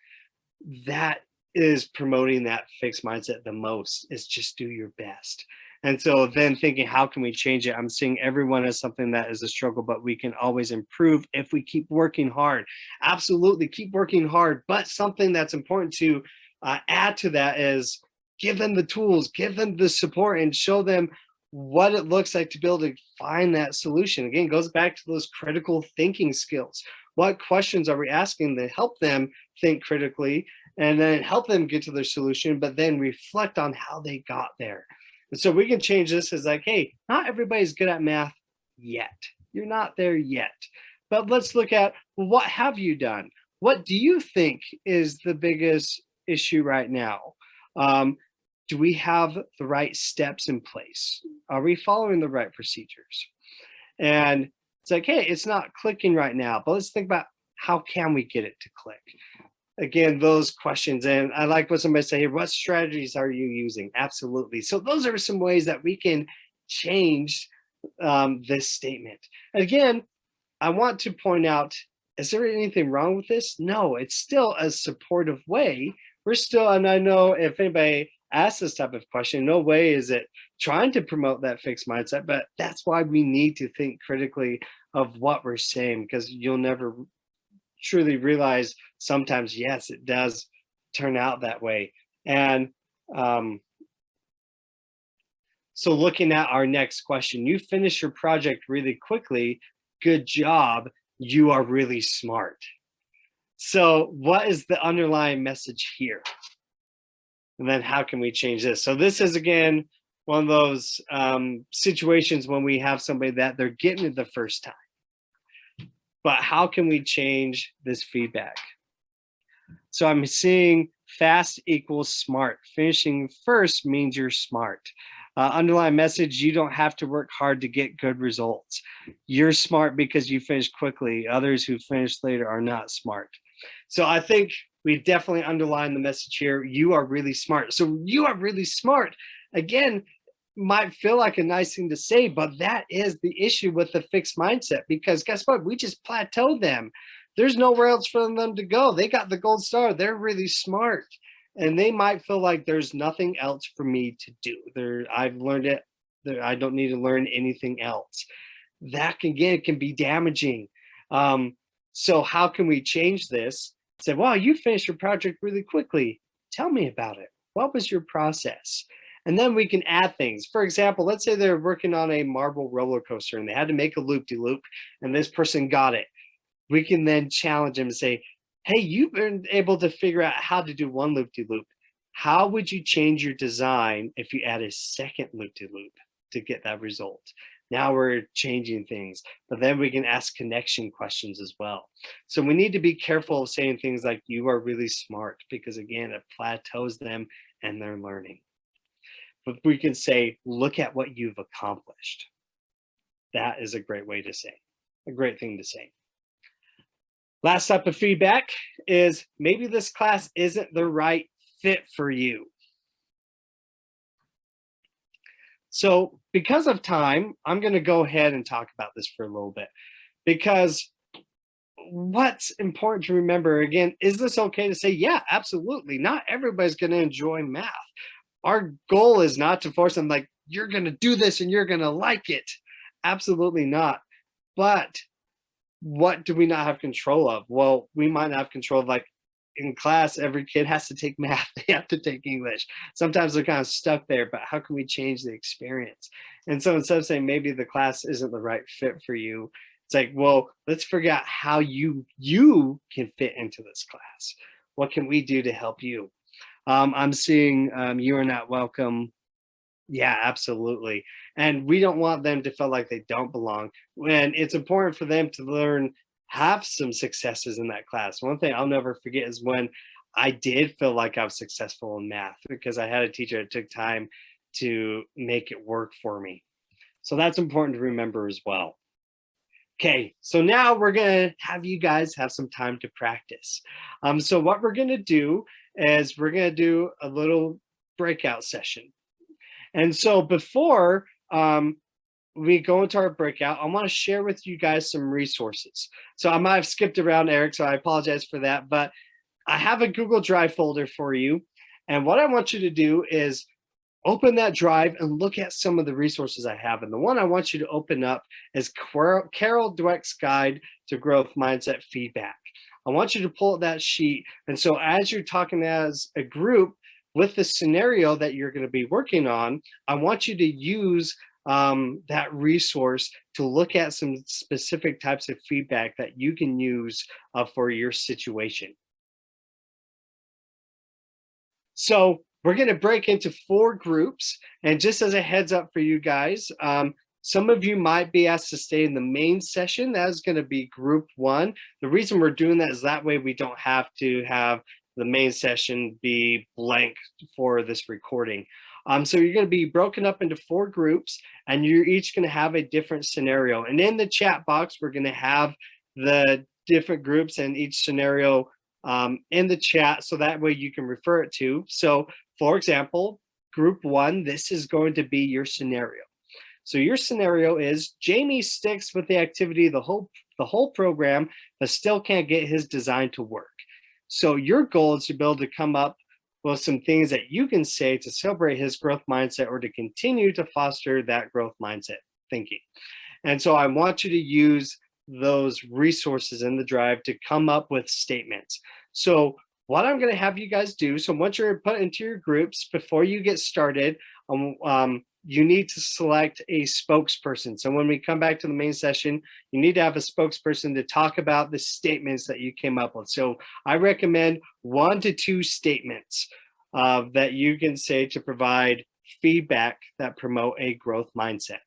that is promoting that fixed mindset the most, is just do your best. And so then thinking, how can we change it? I'm seeing everyone as something that is a struggle, but we can always improve if we keep working hard. Absolutely, keep working hard. But something that's important to add to that is give them the tools, give them the support, and show them what it looks like to be able to find that solution. Again, it goes back to those critical thinking skills. What questions are we asking to help them think critically, and then help them get to their solution, but then reflect on how they got there. And so we can change this as like, hey, not everybody's good at math yet. You're not there yet. But let's look at, well, what have you done? What do you think is the biggest issue right now? Do we have the right steps in place? Are we following the right procedures? And it's like, hey, it's not clicking right now, but let's think about how can we get it to click? Again, those questions. And I like what somebody said here, what strategies are you using? Absolutely. So those are some ways that we can change this statement. And again, I want to point out, is there anything wrong with this? No, it's still a supportive way. We're still, and I know if anybody asks this type of question, no way is it trying to promote that fixed mindset, but that's why we need to think critically of what we're saying, because you'll never truly realize sometimes, yes, it does turn out that way. And so looking at our next question, you finish your project really quickly. Good job. You are really smart. So what is the underlying message here? And then how can we change this? So this is, again, one of those situations when we have somebody that they're getting it the first time. But how can we change this feedback? So I'm seeing fast equals smart. Finishing first means you're smart. Underlying message, you don't have to work hard to get good results. You're smart because you finished quickly. Others who finished later are not smart. So I think we definitely underline the message here. You are really smart. So you are really smart. Again, might feel like a nice thing to say, but that is the issue with the fixed mindset, because guess what? We just plateaued them. There's nowhere else for them to go. They got the gold star. They're really smart. And they might feel like there's nothing else for me to do. I've learned it. I don't need to learn anything else. That can be damaging. So how can we change this? Say, wow, you finished your project really quickly. Tell me about it. What was your process? And then we can add things. For example, let's say they're working on a marble roller coaster and they had to make a loop-de-loop, and this person got it. We can then challenge them and say, hey, you've been able to figure out how to do one loop-de-loop. How would you change your design if you add a second loop-de-loop to get that result? Now we're changing things, but then we can ask connection questions as well. So we need to be careful of saying things like, you are really smart, because again, it plateaus them and they're learning. But we can say, look at what you've accomplished. That is a great way to say, a great thing to say. Last type of feedback is maybe this class isn't the right fit for you. So because of time, I'm going to go ahead and talk about this for a little bit, because what's important to remember, again, is this okay to say, yeah, absolutely. Not everybody's going to enjoy math. Our goal is not to force them like, you're going to do this and you're going to like it. Absolutely not. But what do we not have control of? Well, we might not have control of, like, in class, every kid has to take math, they have to take English. Sometimes they're kind of stuck there, but how can we change the experience? And so instead of saying maybe the class isn't the right fit for you, it's like, well, let's figure out how you can fit into this class. What can we do to help you? I'm seeing you are not welcome. Yeah, absolutely. And we don't want them to feel like they don't belong. When it's important for them to learn, have some successes in that class. One thing I'll never forget is when I did feel like I was successful in math, because I had a teacher that took time to make it work for me. So that's important to remember as well. Okay, so now we're gonna have you guys have some time to practice. So what we're gonna do is we're gonna do a little breakout session. And so before we go into our breakout, I want to share with you guys some resources. So I might have skipped around, Eric, so I apologize for that, but I have a Google Drive folder for you. And what I want you to do is open that drive and look at some of the resources I have. And the one I want you to open up is Carol Dweck's Guide to Growth Mindset Feedback. I want you to pull up that sheet. And so as you're talking as a group with the scenario that you're going to be working on, I want you to use that resource to look at some specific types of feedback that you can use for your situation. So we're going to break into 4 groups. And just as a heads up for you guys, some of you might be asked to stay in the main session. That is going to be group 1. The reason we're doing that is that way we don't have to have the main session be blank for this recording. So you're going to be broken up into 4 groups, and you're each going to have a different scenario. And in the chat box, we're going to have the different groups and each scenario in the chat, so that way you can refer it to. So for example, group 1, this is going to be your scenario. So your scenario is Jamie sticks with the activity the whole program, but still can't get his design to work. So your goal is to be able to come up with some things that you can say to celebrate his growth mindset or to continue to foster that growth mindset thinking. And so I want you to use those resources in the drive to come up with statements. So what I'm going to have you guys do, so once you're put into your groups, before you get started, you need to select a spokesperson. So when we come back to the main session, you need to have a spokesperson to talk about the statements that you came up with. So I recommend 1 to 2 statements that you can say to provide feedback that promote a growth mindset.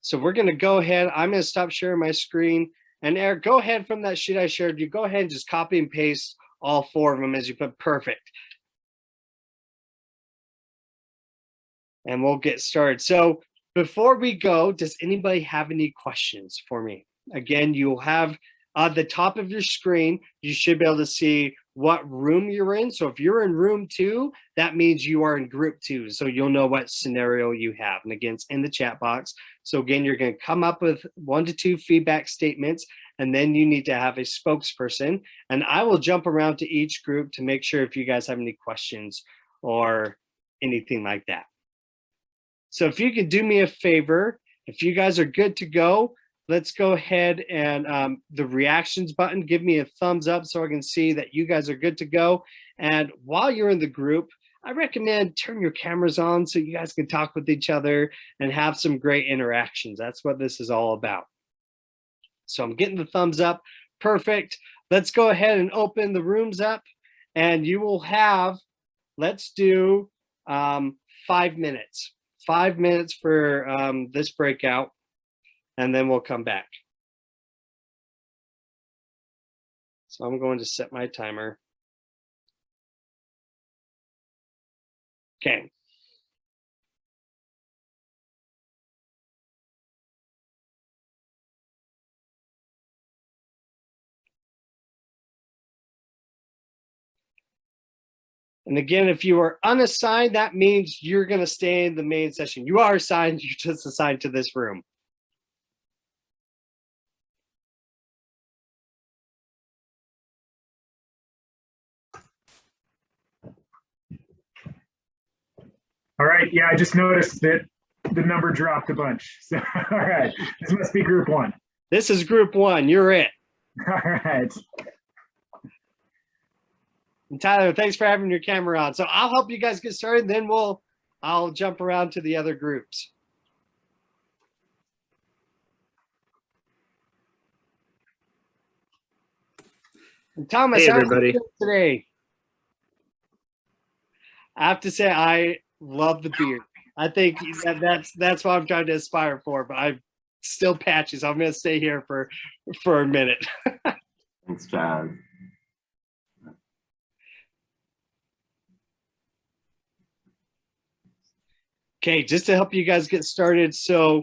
So we're going to go ahead. I'm going to stop sharing my screen. And Eric, go ahead from that sheet I shared you. Go ahead and just copy and paste all 4 of them as you put perfect. And we'll get started. So before we go, does anybody have any questions for me? Again, you'll have at the top of your screen, you should be able to see what room you're in. So if you're in room 2, that means you are in group 2. So you'll know what scenario you have. And again, it's in the chat box. So again, you're going to come up with 1 to 2 feedback statements, and then you need to have a spokesperson. And I will jump around to each group to make sure if you guys have any questions or anything like that. So if you could do me a favor, if you guys are good to go, let's go ahead and the reactions button, give me a thumbs up so I can see that you guys are good to go. And while you're in the group, I recommend turn your cameras on so you guys can talk with each other and have some great interactions. That's what this is all about. So I'm getting the thumbs up. Perfect. Let's go ahead and open the rooms up, and you will have, let's do 5 minutes. 5 minutes for this breakout, and then we'll come back. So I'm going to set my timer. Okay. And again, if you are unassigned, that means you're going to stay in the main session. You are assigned, you're just assigned to this room. All right, yeah, I just noticed that the number dropped a bunch. So, all right, this must be group 1. This is group 1, you're it. All right. And Tyler, thanks for having your camera on. So I'll help you guys get started, then I'll jump around to the other groups. And Thomas, Hey, how are you everybody. doing today? I have to say, I love the beard. I think that's what I'm trying to aspire for, but I'm still patchy, so I'm going to stay here for a minute. Thanks, Chaz. Okay, just to help you guys get started. So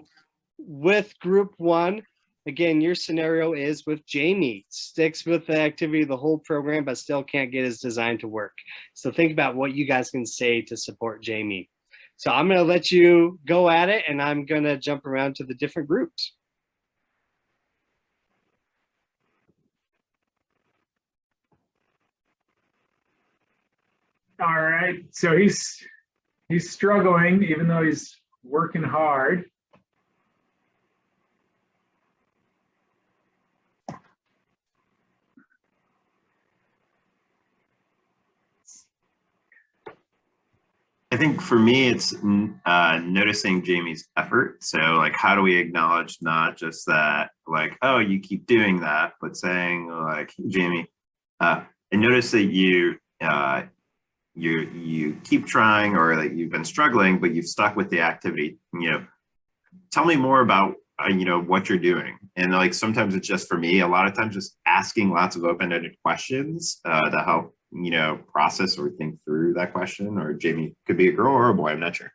with group 1, again, your scenario is with Jamie. Sticks with the activity the whole program, but still can't get his design to work. So think about what you guys can say to support Jamie. So I'm going to let you go at it, and I'm going to jump around to the different groups. All right, so he's struggling, even though he's working hard. I think for me, it's noticing Jamie's effort. So like, how do we acknowledge not just that, like, oh, you keep doing that, but saying like, Jamie, I notice that you keep trying, or that you've been struggling, but you've stuck with the activity. You know, tell me more about what you're doing. And like, sometimes it's just, for me, a lot of times just asking lots of open-ended questions to help process or think through that question. Or Jamie could be a girl or a boy, I'm not sure.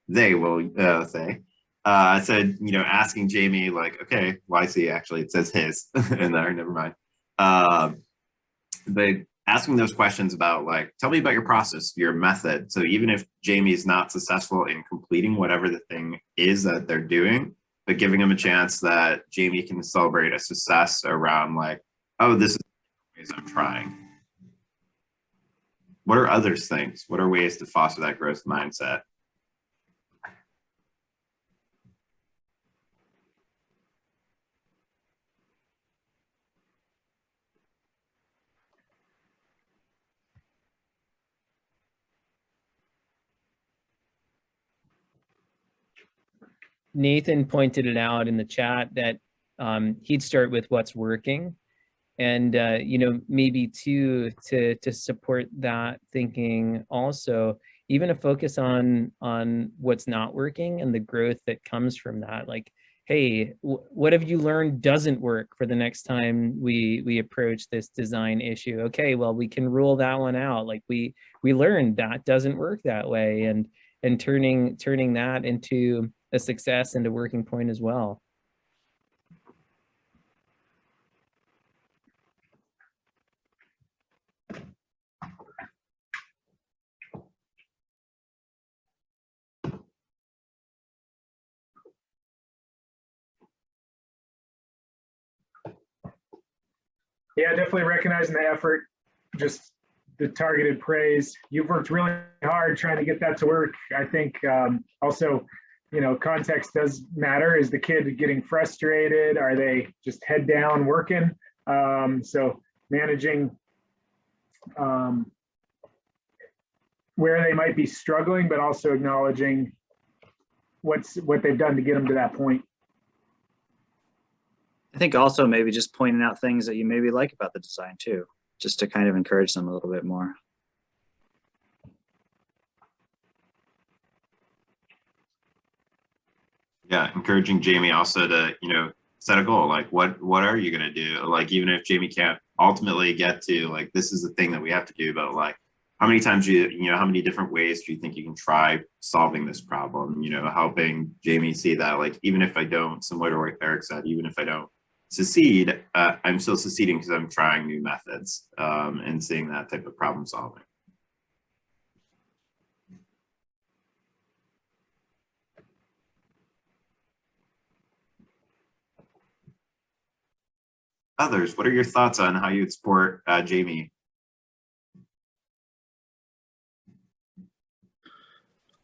They will say. I said, asking Jamie, like, okay, well, I see, actually it says his in there, never mind. But asking those questions about, like, tell me about your process, your method. So even if Jamie's not successful in completing whatever the thing is that they're doing, but giving them a chance that Jamie can celebrate a success around, like, oh, this is the ways I'm trying. What are others things? What are ways to foster that growth mindset? Nathan pointed it out in the chat that he'd start with what's working. And, maybe to support that thinking also, even a focus on what's not working and the growth that comes from that. Like, hey, what have you learned doesn't work for the next time we approach this design issue? Okay, well, we can rule that one out. Like we learned that doesn't work that way, and turning that into a success and a working point as well. Yeah, definitely recognizing the effort, just the targeted praise. You've worked really hard trying to get that to work. I think also, context does matter. Is the kid getting frustrated? Are they just head down working? So managing where they might be struggling, but also acknowledging what they've done to get them to that point. I think also maybe just pointing out things that you maybe like about the design too, just to kind of encourage them a little bit more. Yeah, encouraging Jamie also to, set a goal. Like, what are you going to do? Like, even if Jamie can't ultimately get to, like, this is the thing that we have to do, but like, how many times how many different ways do you think you can try solving this problem? Helping Jamie see that, like, even if I don't, similar to what Eric said, even if I don't succeed, I'm still succeeding because I'm trying new methods, and seeing that type of problem solving. others, what are your thoughts on how you'd support Jamie?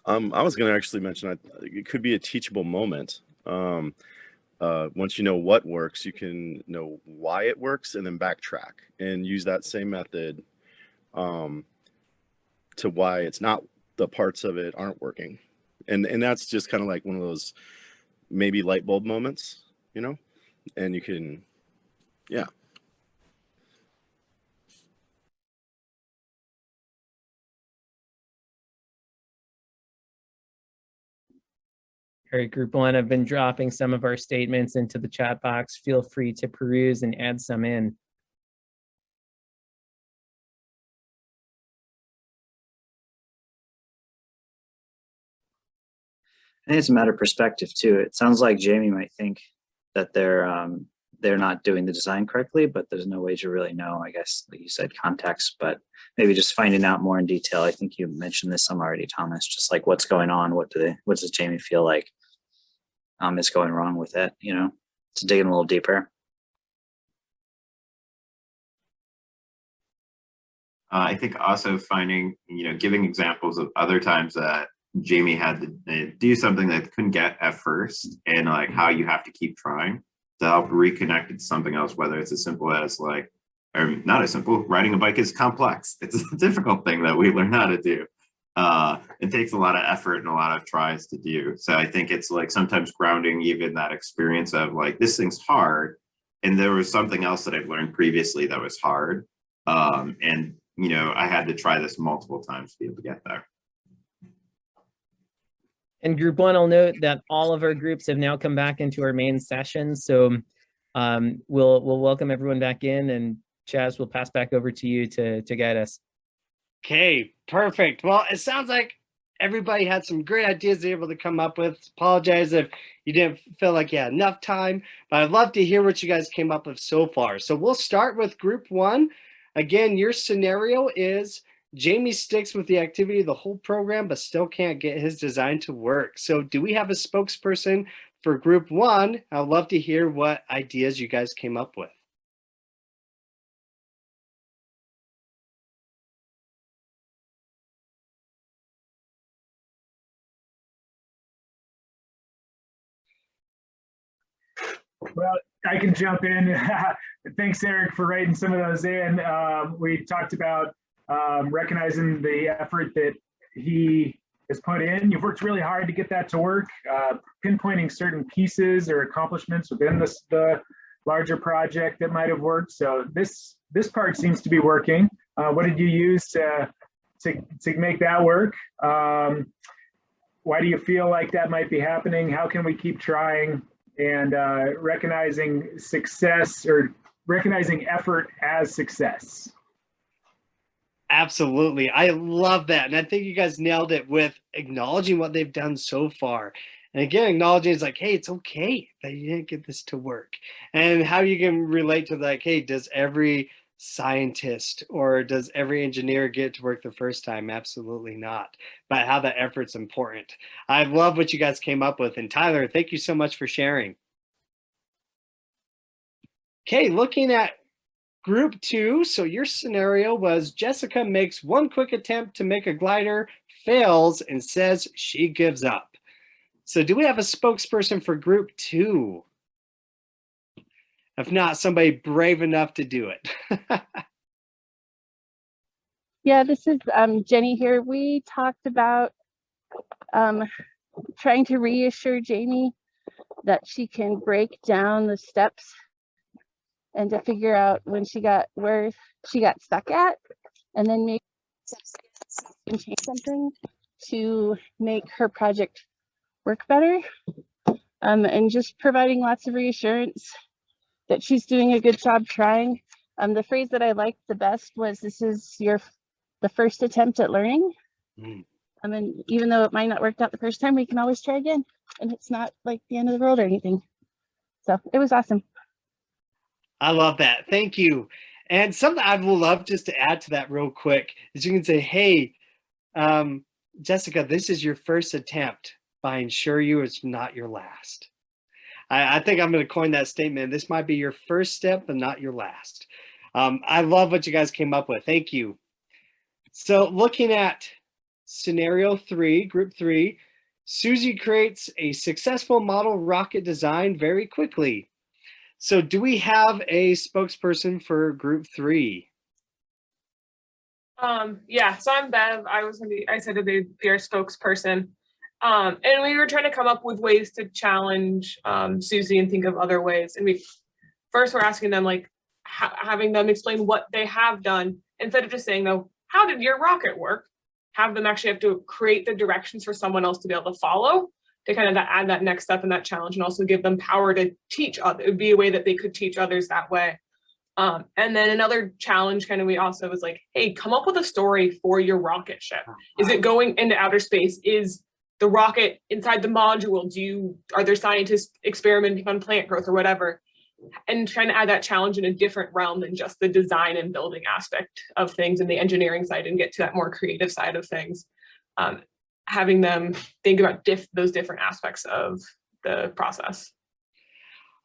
I was going to actually mention it could be a teachable moment. Once you know what works, you can know why it works and then backtrack and use that same method to why it's not, the parts of it aren't working. And that's just kind of like one of those maybe light bulb moments, you know, and you can, yeah. All right, group one, I've been dropping some of our statements into the chat box. Feel free to peruse and add some in. I think it's a matter of perspective too. It sounds like Jamie might think that they're not doing the design correctly, but there's no way to really know, I guess, like you said, context, but maybe just finding out more in detail. I think you mentioned this some already, Thomas, just like what's going on, what does Jamie feel like is going wrong with it, you know, to dig in a little deeper. I think also finding, you know, giving examples of other times that Jamie had to do something that couldn't get at first, and like how you have to keep trying to help reconnect it to something else, whether it's as simple as like, or not as simple, riding a bike is complex. It's a difficult thing that we learn how to do. It takes a lot of effort and a lot of tries to do. So I think it's like sometimes grounding even that experience of like, this thing's hard, and there was something else that I've learned previously that was hard. And, you know, I had to try this multiple times to be able to get there. And group one, I'll note that all of our groups have now come back into our main session. So we'll welcome everyone back in, and Chaz, will pass back over to you to guide us. Okay, perfect. Well, it sounds like everybody had some great ideas they're able to come up with. Apologize if you didn't feel like you had enough time, but I'd love to hear what you guys came up with so far. So we'll start with group one. Again, your scenario is Jamie sticks with the activity the whole program, but still can't get his design to work. So do we have a spokesperson for group one? I'd love to hear what ideas you guys came up with. Well, I can jump in. Thanks, Eric, for writing some of those in. We talked about recognizing the effort that he has put in. You've worked really hard to get that to work, pinpointing certain pieces or accomplishments within the larger project that might have worked. So this part seems to be working. What did you use to make that work? Why do you feel like that might be happening? How can we keep trying? And recognizing success, or recognizing effort as success. Absolutely. I love that. And I think you guys nailed it with acknowledging what they've done so far. And again, acknowledging it's like, hey, it's okay that you didn't get this to work. And how you can relate to like, hey, does every scientist or does every engineer get to work the first time? Absolutely not. But how that effort's important. I love what you guys came up with. And Tyler, thank you so much for sharing. Okay, looking at group two. So your scenario was Jessica makes one quick attempt to make a glider, fails, and says she gives up. So do we have a spokesperson for group two? If not, somebody brave enough to do it. Yeah, this is Jenny here. We talked about trying to reassure Jamie that she can break down the steps and to figure out when she got where she got stuck at, and then maybe change something to make her project work better. And just providing lots of reassurance that she's doing a good job trying. The phrase that I liked the best was, "This is the first attempt at learning." And even though it might not work out the first time, we can always try again, and it's not like the end of the world or anything. So it was awesome. I love that. Thank you. And something I would love just to add to that real quick is you can say, hey, Jessica, this is your first attempt, but I assure you it's not your last. I think I'm going to coin that statement. This might be your first step, but not your last. I love what you guys came up with. Thank you. So looking at scenario 3, group 3, Susie creates a successful model rocket design very quickly. So do we have a spokesperson for group 3? Yeah, so I'm Bev. I said to be your spokesperson. And we were trying to come up with ways to challenge Susie and think of other ways. And we first were asking them, like, having them explain what they have done instead of just saying, though, how did your rocket work? Have them actually have to create the directions for someone else to be able to follow, to kind of add that next step in that challenge, and also give them power to teach others. It would be a way that they could teach others that way. And then another challenge kind of we also was like, hey, come up with a story for your rocket ship. Is it going into outer space? Is the rocket inside the module? Are there scientists experimenting on plant growth or whatever? And trying to add that challenge in a different realm than just the design and building aspect of things and the engineering side, and get to that more creative side of things. Having them think about those different aspects of the process.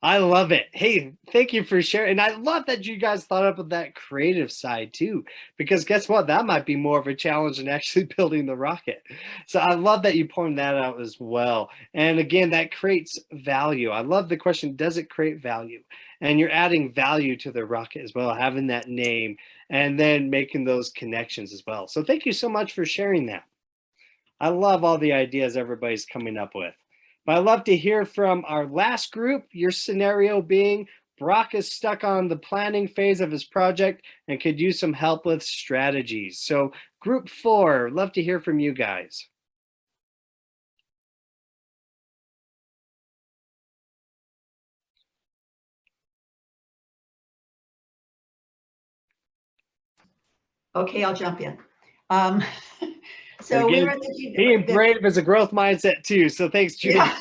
I love it. Hey, thank you for sharing. And I love that you guys thought up of that creative side too, because guess what? That might be more of a challenge than actually building the rocket. So I love that you pointed that out as well. And again, that creates value. I love the question, does it create value? And you're adding value to the rocket as well, having that name and then making those connections as well. So thank you so much for sharing that. I love all the ideas everybody's coming up with. But I'd love to hear from our last group, your scenario being Brock is stuck on the planning phase of his project and could use some help with strategies. So group 4, love to hear from you guys. Okay, I'll jump in. So again, we were thinking being brave is a growth mindset too. So thanks, Judy. Yeah.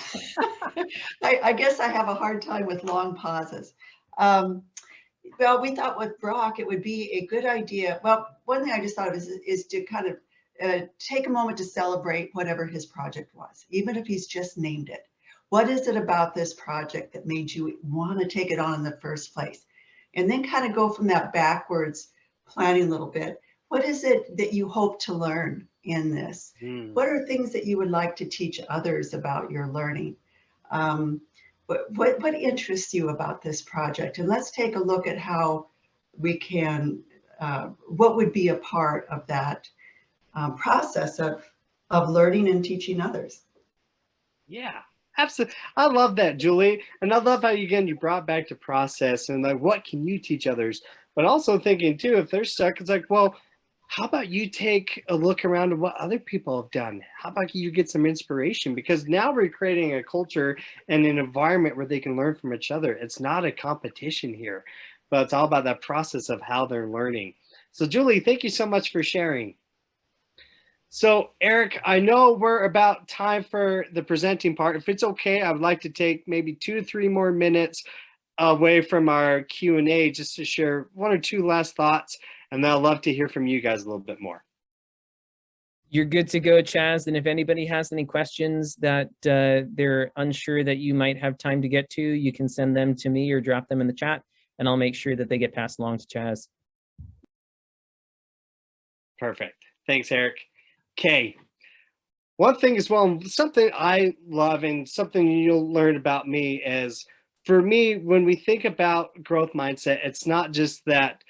I guess I have a hard time with long pauses. Well, we thought with Brock, it would be a good idea. Well, one thing I just thought of is to kind of take a moment to celebrate whatever his project was, even if he's just named it. What is it about this project that made you want to take it on in the first place? And then kind of go from that backwards, planning a little bit. What is it that you hope to learn in this? What are things that you would like to teach others about your learning? What interests you about this project? And let's take a look at how we can, what would be a part of that process of learning and teaching others. Yeah, absolutely. I love that, Julie. And I love how, again, you brought back to process and like, what can you teach others? But also thinking too, if they're stuck, it's like, well, how about you take a look around at what other people have done? How about you get some inspiration? Because now we're creating a culture and an environment where they can learn from each other. It's not a competition here, but it's all about that process of how they're learning. So Julie, thank you so much for sharing. So Eric, I know we're about time for the presenting part. If it's okay, I would like to take maybe 2 to 3 more minutes away from our Q&A just to share 1 or 2 last thoughts. And then I'd love to hear from you guys a little bit more. You're good to go, Chaz. And if anybody has any questions that they're unsure that you might have time to get to, you can send them to me or drop them in the chat, and I'll make sure that they get passed along to Chaz. Perfect. Thanks, Eric. Okay. One thing as well, something I love and something you'll learn about me is, for me, when we think about growth mindset, it's not just that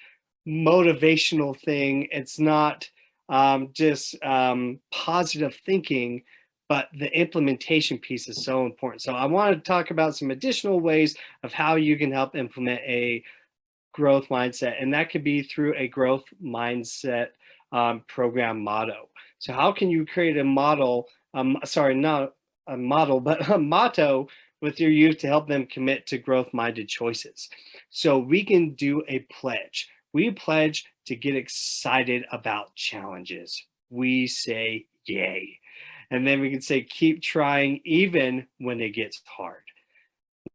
motivational thing. It's not just positive thinking, but the implementation piece is so important. So I want to talk about some additional ways of how you can help implement a growth mindset. And that could be through a growth mindset program motto. So how can you create a model, sorry, not a model, but a motto with your youth to help them commit to growth-minded choices? So we can do a pledge. We pledge to get excited about challenges. We say yay. And then we can say keep trying even when it gets hard.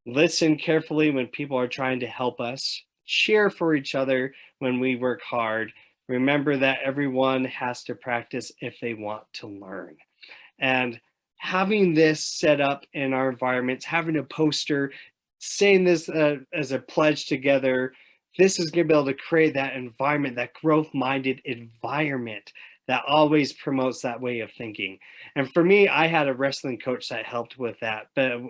Listen carefully when people are trying to help us. Cheer for each other when we work hard. Remember that everyone has to practice if they want to learn. And having this set up in our environments, having a poster, saying this as a pledge together, this is going to be able to create that environment, that growth-minded environment that always promotes that way of thinking. And for me, I had a wrestling coach that helped with that. But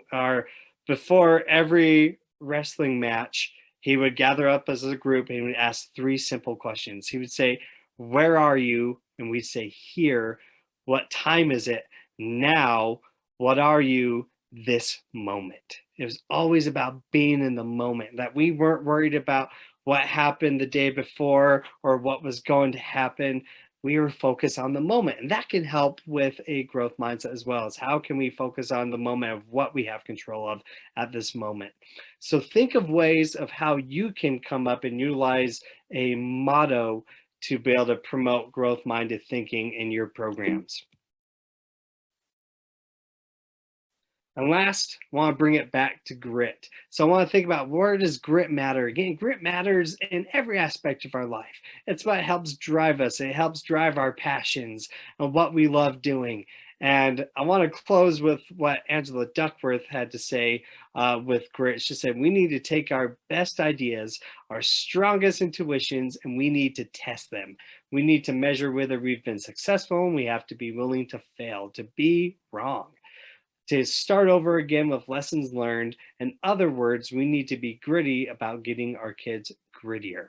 before every wrestling match, he would gather up as a group and he would ask 3 simple questions. He would say, "Where are you?" And we'd say, "Here." "What time is it?" "Now." "What are you?" "This moment." It was always about being in the moment, that we weren't worried about what happened the day before or what was going to happen. We were focused on the moment. And that can help with a growth mindset as well, as how can we focus on the moment of what we have control of at this moment. So think of ways of how you can come up and utilize a motto to be able to promote growth-minded thinking in your programs. And last, I want to bring it back to grit. So I want to think about, where does grit matter? Again, grit matters in every aspect of our life. It's what helps drive us. It helps drive our passions and what we love doing. And I want to close with what Angela Duckworth had to say with grit. She said, we need to take our best ideas, our strongest intuitions, and we need to test them. We need to measure whether we've been successful, and we have to be willing to fail, to be wrong, to start over again with lessons learned. In other words, we need to be gritty about getting our kids grittier.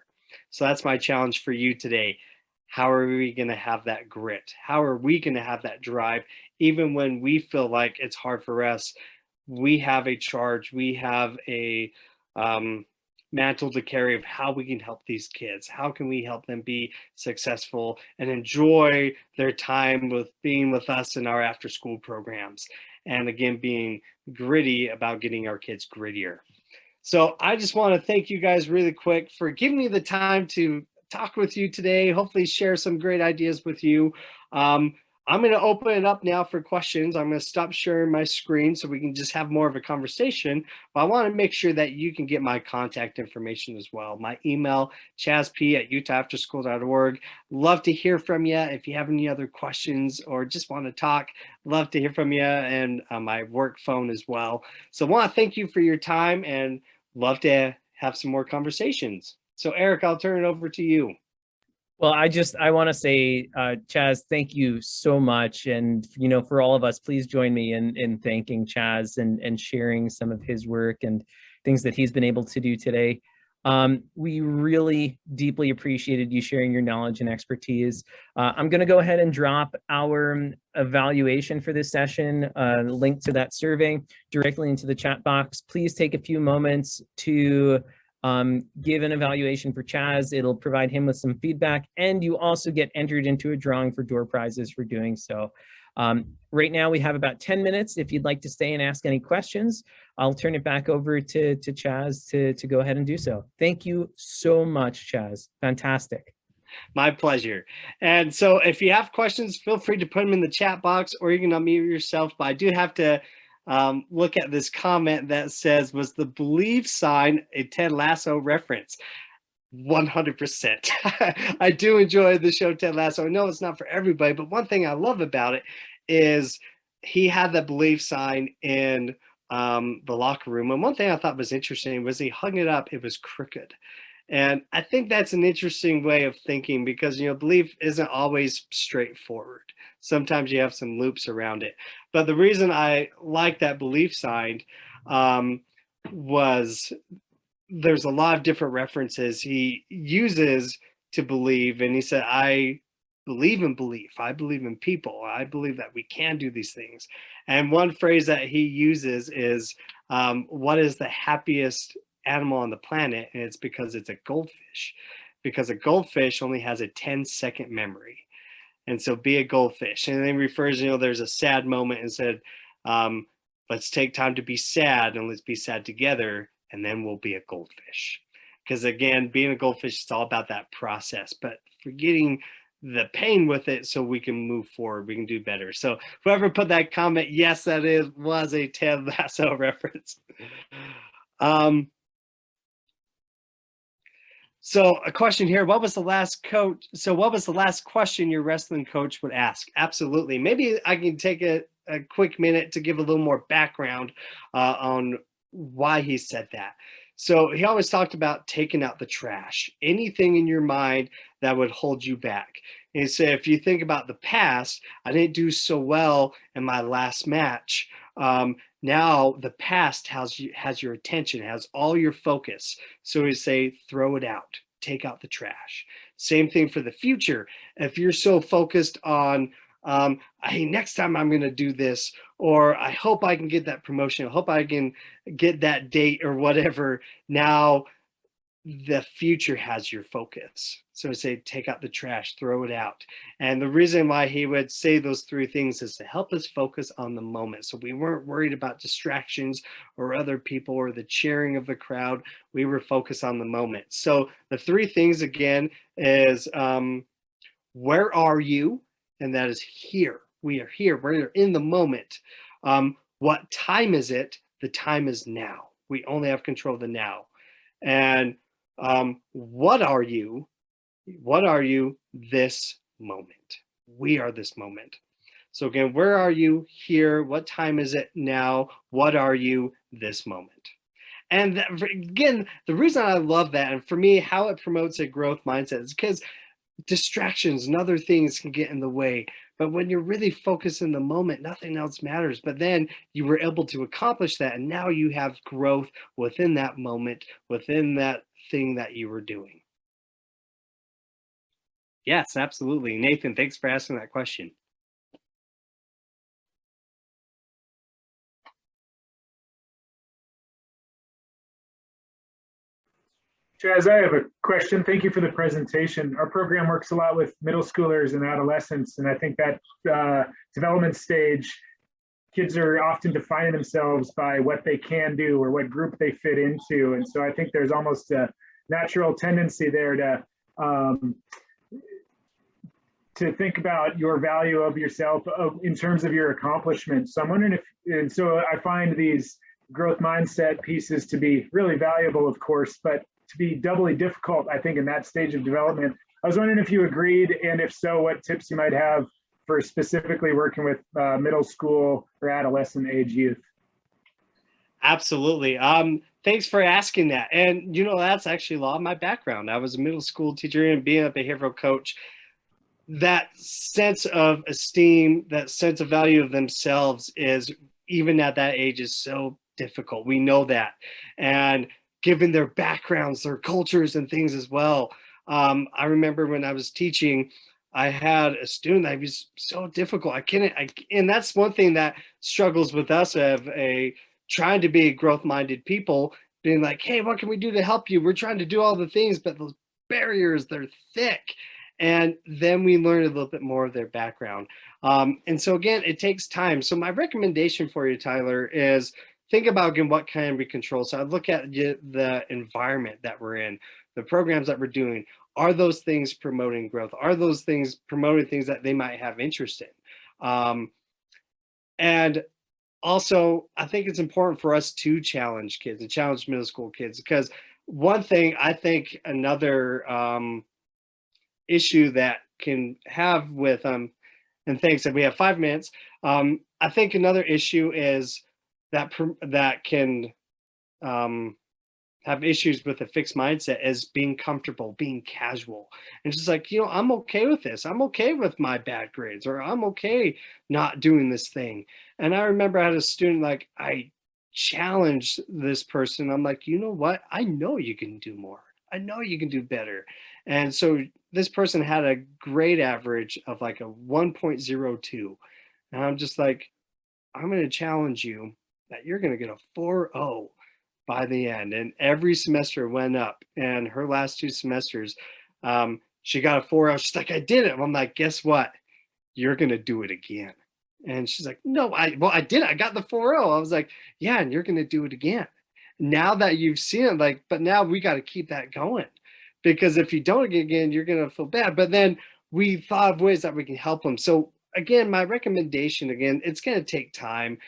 So that's my challenge for you today. How are we going to have that grit? How are we going to have that drive? Even when we feel like it's hard for us, we have a charge. We have a mantle to carry of how we can help these kids. How can we help them be successful and enjoy their time with being with us in our after school programs? And again, being gritty about getting our kids grittier. So I just want to thank you guys really quick for giving me the time to talk with you today, hopefully share some great ideas with you. I'm going to open it up now for questions. I'm going to stop sharing my screen so we can just have more of a conversation. But I want to make sure that you can get my contact information as well. My email, chazp@utahafterschool.org. Love to hear from you. If you have any other questions or just want to talk, love to hear from you, and my work phone as well. So I want to thank you for your time and love to have some more conversations. So Eric, I'll turn it over to you. Well, I want to say, Chaz, thank you so much. And, for all of us, please join me in thanking Chaz and sharing some of his work and things that he's been able to do today. We really deeply appreciated you sharing your knowledge and expertise. I'm going to go ahead and drop our evaluation for this session, link to that survey directly into the chat box. Please take a few moments to give an evaluation for Chaz. It'll provide him with some feedback, and you also get entered into a drawing for door prizes for doing so. Right now we have about 10 minutes. If you'd like to stay and ask any questions, I'll turn it back over to Chaz to go ahead and do so. Thank you so much, Chaz. Fantastic. My pleasure. And so if you have questions, feel free to put them in the chat box, or you can unmute yourself. But I do have to look at this comment that says, was the believe sign a Ted Lasso reference? 100%. I do enjoy the show Ted Lasso. I know it's not for everybody, but one thing I love about it is he had the believe sign in the locker room. And one thing I thought was interesting was he hung it up, it was crooked. And I think that's an interesting way of thinking, because, belief isn't always straightforward. Sometimes you have some loops around it. But the reason I like that belief sign was there's a lot of different references he uses to believe. And he said, I believe in belief. I believe in people. I believe that we can do these things. And one phrase that he uses is, what is the happiest animal on the planet? And it's because it's a goldfish, because a goldfish only has a 10-second memory. And so be a goldfish. And then he refers, there's a sad moment and said, let's take time to be sad, and let's be sad together, and then we'll be a goldfish. Because again, being a goldfish is all about that process, but forgetting the pain with it so we can move forward, we can do better. So whoever put that comment, yes, that was a Ted Lasso reference. So a question here, what was the last question your wrestling coach would ask? Absolutely. Maybe I can take it a quick minute to give a little more background on why he said that. So he always talked about taking out the trash, anything in your mind that would hold you back. And he said, if you think about the past, I didn't do so well in my last match. Now the past has your attention, has all your focus. So he say, throw it out, take out the trash. Same thing for the future. If you're so focused on, hey, next time I'm going to do this, or I hope I can get that promotion, I hope I can get that date or whatever. Now the future has your focus. So say, take out the trash, throw it out. And the reason why he would say those three things is to help us focus on the moment. So we weren't worried about distractions or other people or the cheering of the crowd. We were focused on the moment. So the three things again is, where are you? And that is here. We are here. We're in the moment. What time is it? The time is now. We only have control of the now. And what are you? What are you this moment? We are this moment. So again, where are you here? What time is it now? What are you this moment? And that, again, the reason I love that, and for me, how it promotes a growth mindset is because distractions and other things can get in the way. But when you're really focused in the moment, nothing else matters. But then you were able to accomplish that. And now you have growth within that moment, within that thing that you were doing. Yes, absolutely. Nathan, thanks for asking that question. Chaz, I have a question. Thank you for the presentation. Our program works a lot with middle schoolers and adolescents, and I think that development stage, kids are often defining themselves by what they can do or what group they fit into. And so I think there's almost a natural tendency there to think about your value of yourself in terms of your accomplishments. So I'm wondering if, and so I find these growth mindset pieces to be really valuable, of course, but to be doubly difficult, I think, in that stage of development. I was wondering if you agreed, and if so, what tips you might have for specifically working with middle school or adolescent age youth. Absolutely. Thanks for asking that. And, you know, that's actually a lot of my background. I was a middle school teacher and being a behavioral coach. That sense of esteem, that sense of value of themselves is, even at that age, is so difficult. We know that. And given their backgrounds, their cultures and things as well. I remember when I was teaching, I had a student that was so difficult. And that's one thing that struggles with us of trying to be growth-minded people, being like, hey, what can we do to help you? We're trying to do all the things, but those barriers, they're thick. And then we learn a little bit more of their background. And so again, it takes time. So my recommendation for you, Tyler, is think about, again, what can we control? So I look at the environment that we're in, the programs that we're doing. Are those things promoting growth? Are those things promoting things that they might have interest in? And also, I think it's important for us to challenge kids, to challenge middle school kids, because one thing I think another issue that can have with, and thanks that we have 5 minutes, I think another issue is that can have issues with a fixed mindset is being comfortable, being casual. And just like, you know, I'm okay with this. I'm okay with my bad grades, or I'm okay not doing this thing. And I remember I had a student, like, I challenged this person. I'm like, you know what? I know you can do more. I know you can do better. And so this person had a grade average of like a 1.02. And I'm just like, I'm going to challenge you that you're going to get a 4.0 by the end. And every semester went up. And her last 2 semesters, she got a 4.0. She's like, I did it. I'm like, guess what? You're going to do it again. And she's like, no, I did it. I got the 4.0. I was like, yeah, and you're going to do it again. Now that you've seen it, like, but now we got to keep that going, because if you don't again, you're going to feel bad. But then we thought of ways that we can help them. So again, my recommendation, again, it's going to take time.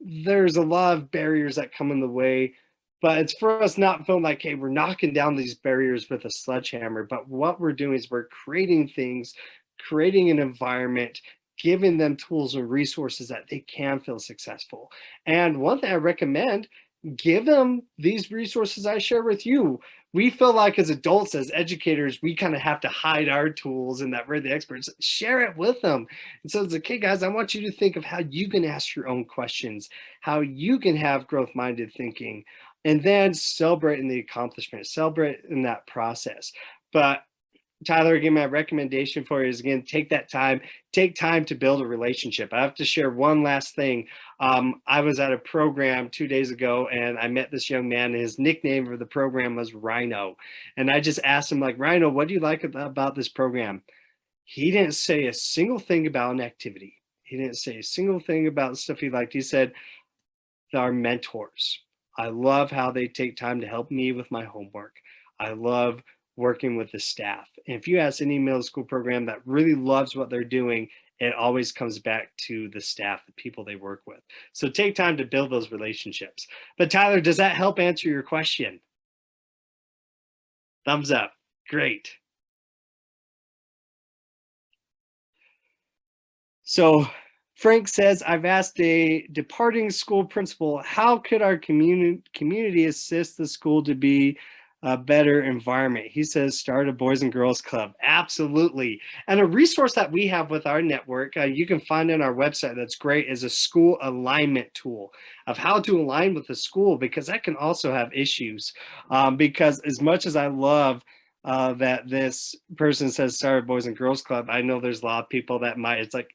There's a lot of barriers that come in the way, but it's for us not feeling like, hey, we're knocking down these barriers with a sledgehammer. But what we're doing is we're creating things, creating an environment, giving them tools and resources that they can feel successful. And one thing I recommend, give them these resources I share with you. We feel like as adults, as educators, we kind of have to hide our tools and that we're the experts. Share it with them. And so it's like, okay, guys, I want you to think of how you can ask your own questions, how you can have growth-minded thinking, and then celebrate in the accomplishment, celebrate in that process. But Tyler, again, my recommendation for you is, again, take time to build a relationship. I have to share one last thing. I was at a program 2 days ago and I met this young man. His nickname for the program was Rhino. And I just asked him, like, Rhino, what do you like about this program? He didn't say a single thing about an activity. He didn't say a single thing about stuff he liked. He said, our mentors. I love how they take time to help me with my homework. I love working with the staff. And if you ask any middle school program that really loves what they're doing, it always comes back to the staff, the people they work with. So take time to build those relationships. But Tyler, does that help answer your question? Thumbs up. Great. So Frank says, I've asked a departing school principal, how could our community assist the school to be a better environment? He says, start a Boys and Girls Club. Absolutely. And a resource that we have with our network, you can find on our website that's great, is a school alignment tool of how to align with the school, because that can also have issues. Because as much as I love that this person says start a Boys and Girls Club, I know there's a lot of people that might, it's like,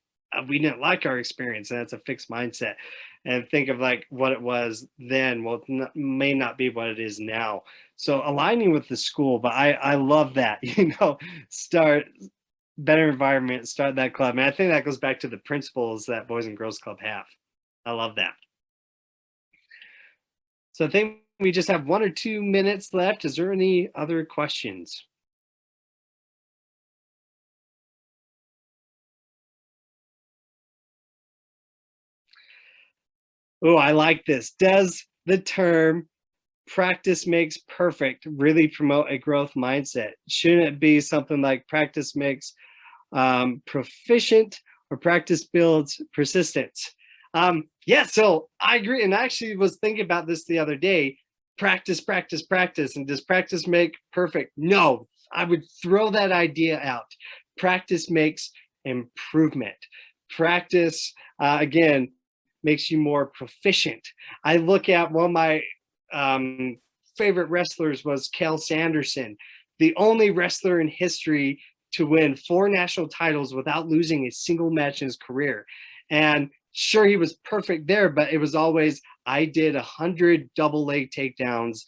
we didn't like our experience, and that's a fixed mindset. And think of like what it was then, well, it may not be what it is now. So aligning with the school, but I love that, start better environment, start that club. And I think that goes back to the principles that Boys and Girls Club have. I love that. So I think we just have 1 or 2 minutes left. Is there any other questions? Oh, I like this. Does the term practice makes perfect really promote a growth mindset? Shouldn't it be something like practice makes proficient, or practice builds persistence? Yeah, so I agree. And I actually was thinking about this the other day. Practice, practice, practice. And does practice make perfect? No, I would throw that idea out. Practice makes improvement. Practice, again, makes you more proficient. I look at one of my favorite wrestlers was Cal Sanderson, the only wrestler in history to win 4 national titles without losing a single match in his career. And sure, he was perfect there, but it was always, I did 100 double leg takedowns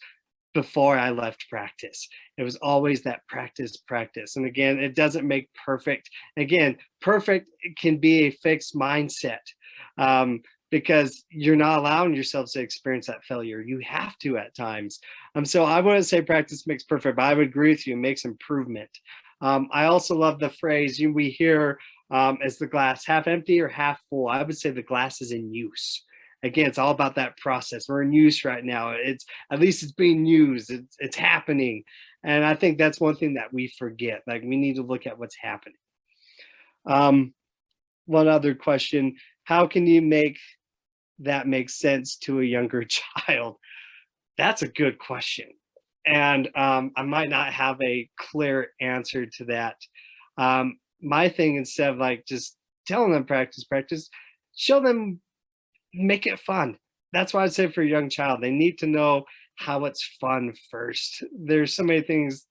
before I left practice. It was always that practice, practice. And again, it doesn't make perfect. Again, perfect can be a fixed mindset. Because you're not allowing yourself to experience that failure. You have to at times. So I wouldn't say practice makes perfect, but I would agree with you, it makes improvement. I also love the phrase we hear, is the glass half empty or half full? I would say the glass is in use. Again, it's all about that process. We're in use right now. At least it's being used. It's happening. And I think that's one thing that we forget. Like, we need to look at what's happening. One other question, how can you make that make sense to a younger child? That's a good question. And I might not have a clear answer to that. My thing, instead of like just telling them practice, practice, show them, make it fun. That's why I'd say for a young child, they need to know how it's fun first. There's so many things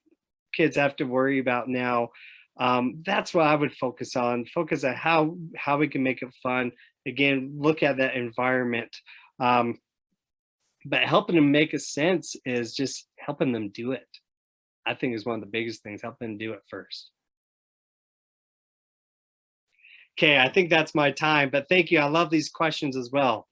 kids have to worry about now. That's what I would focus on. Focus on how we can make it fun. Again, look at that environment. But helping them make a sense is just helping them do it. I think is one of the biggest things, helping them do it first. Okay, I think that's my time, but thank you. I love these questions as well.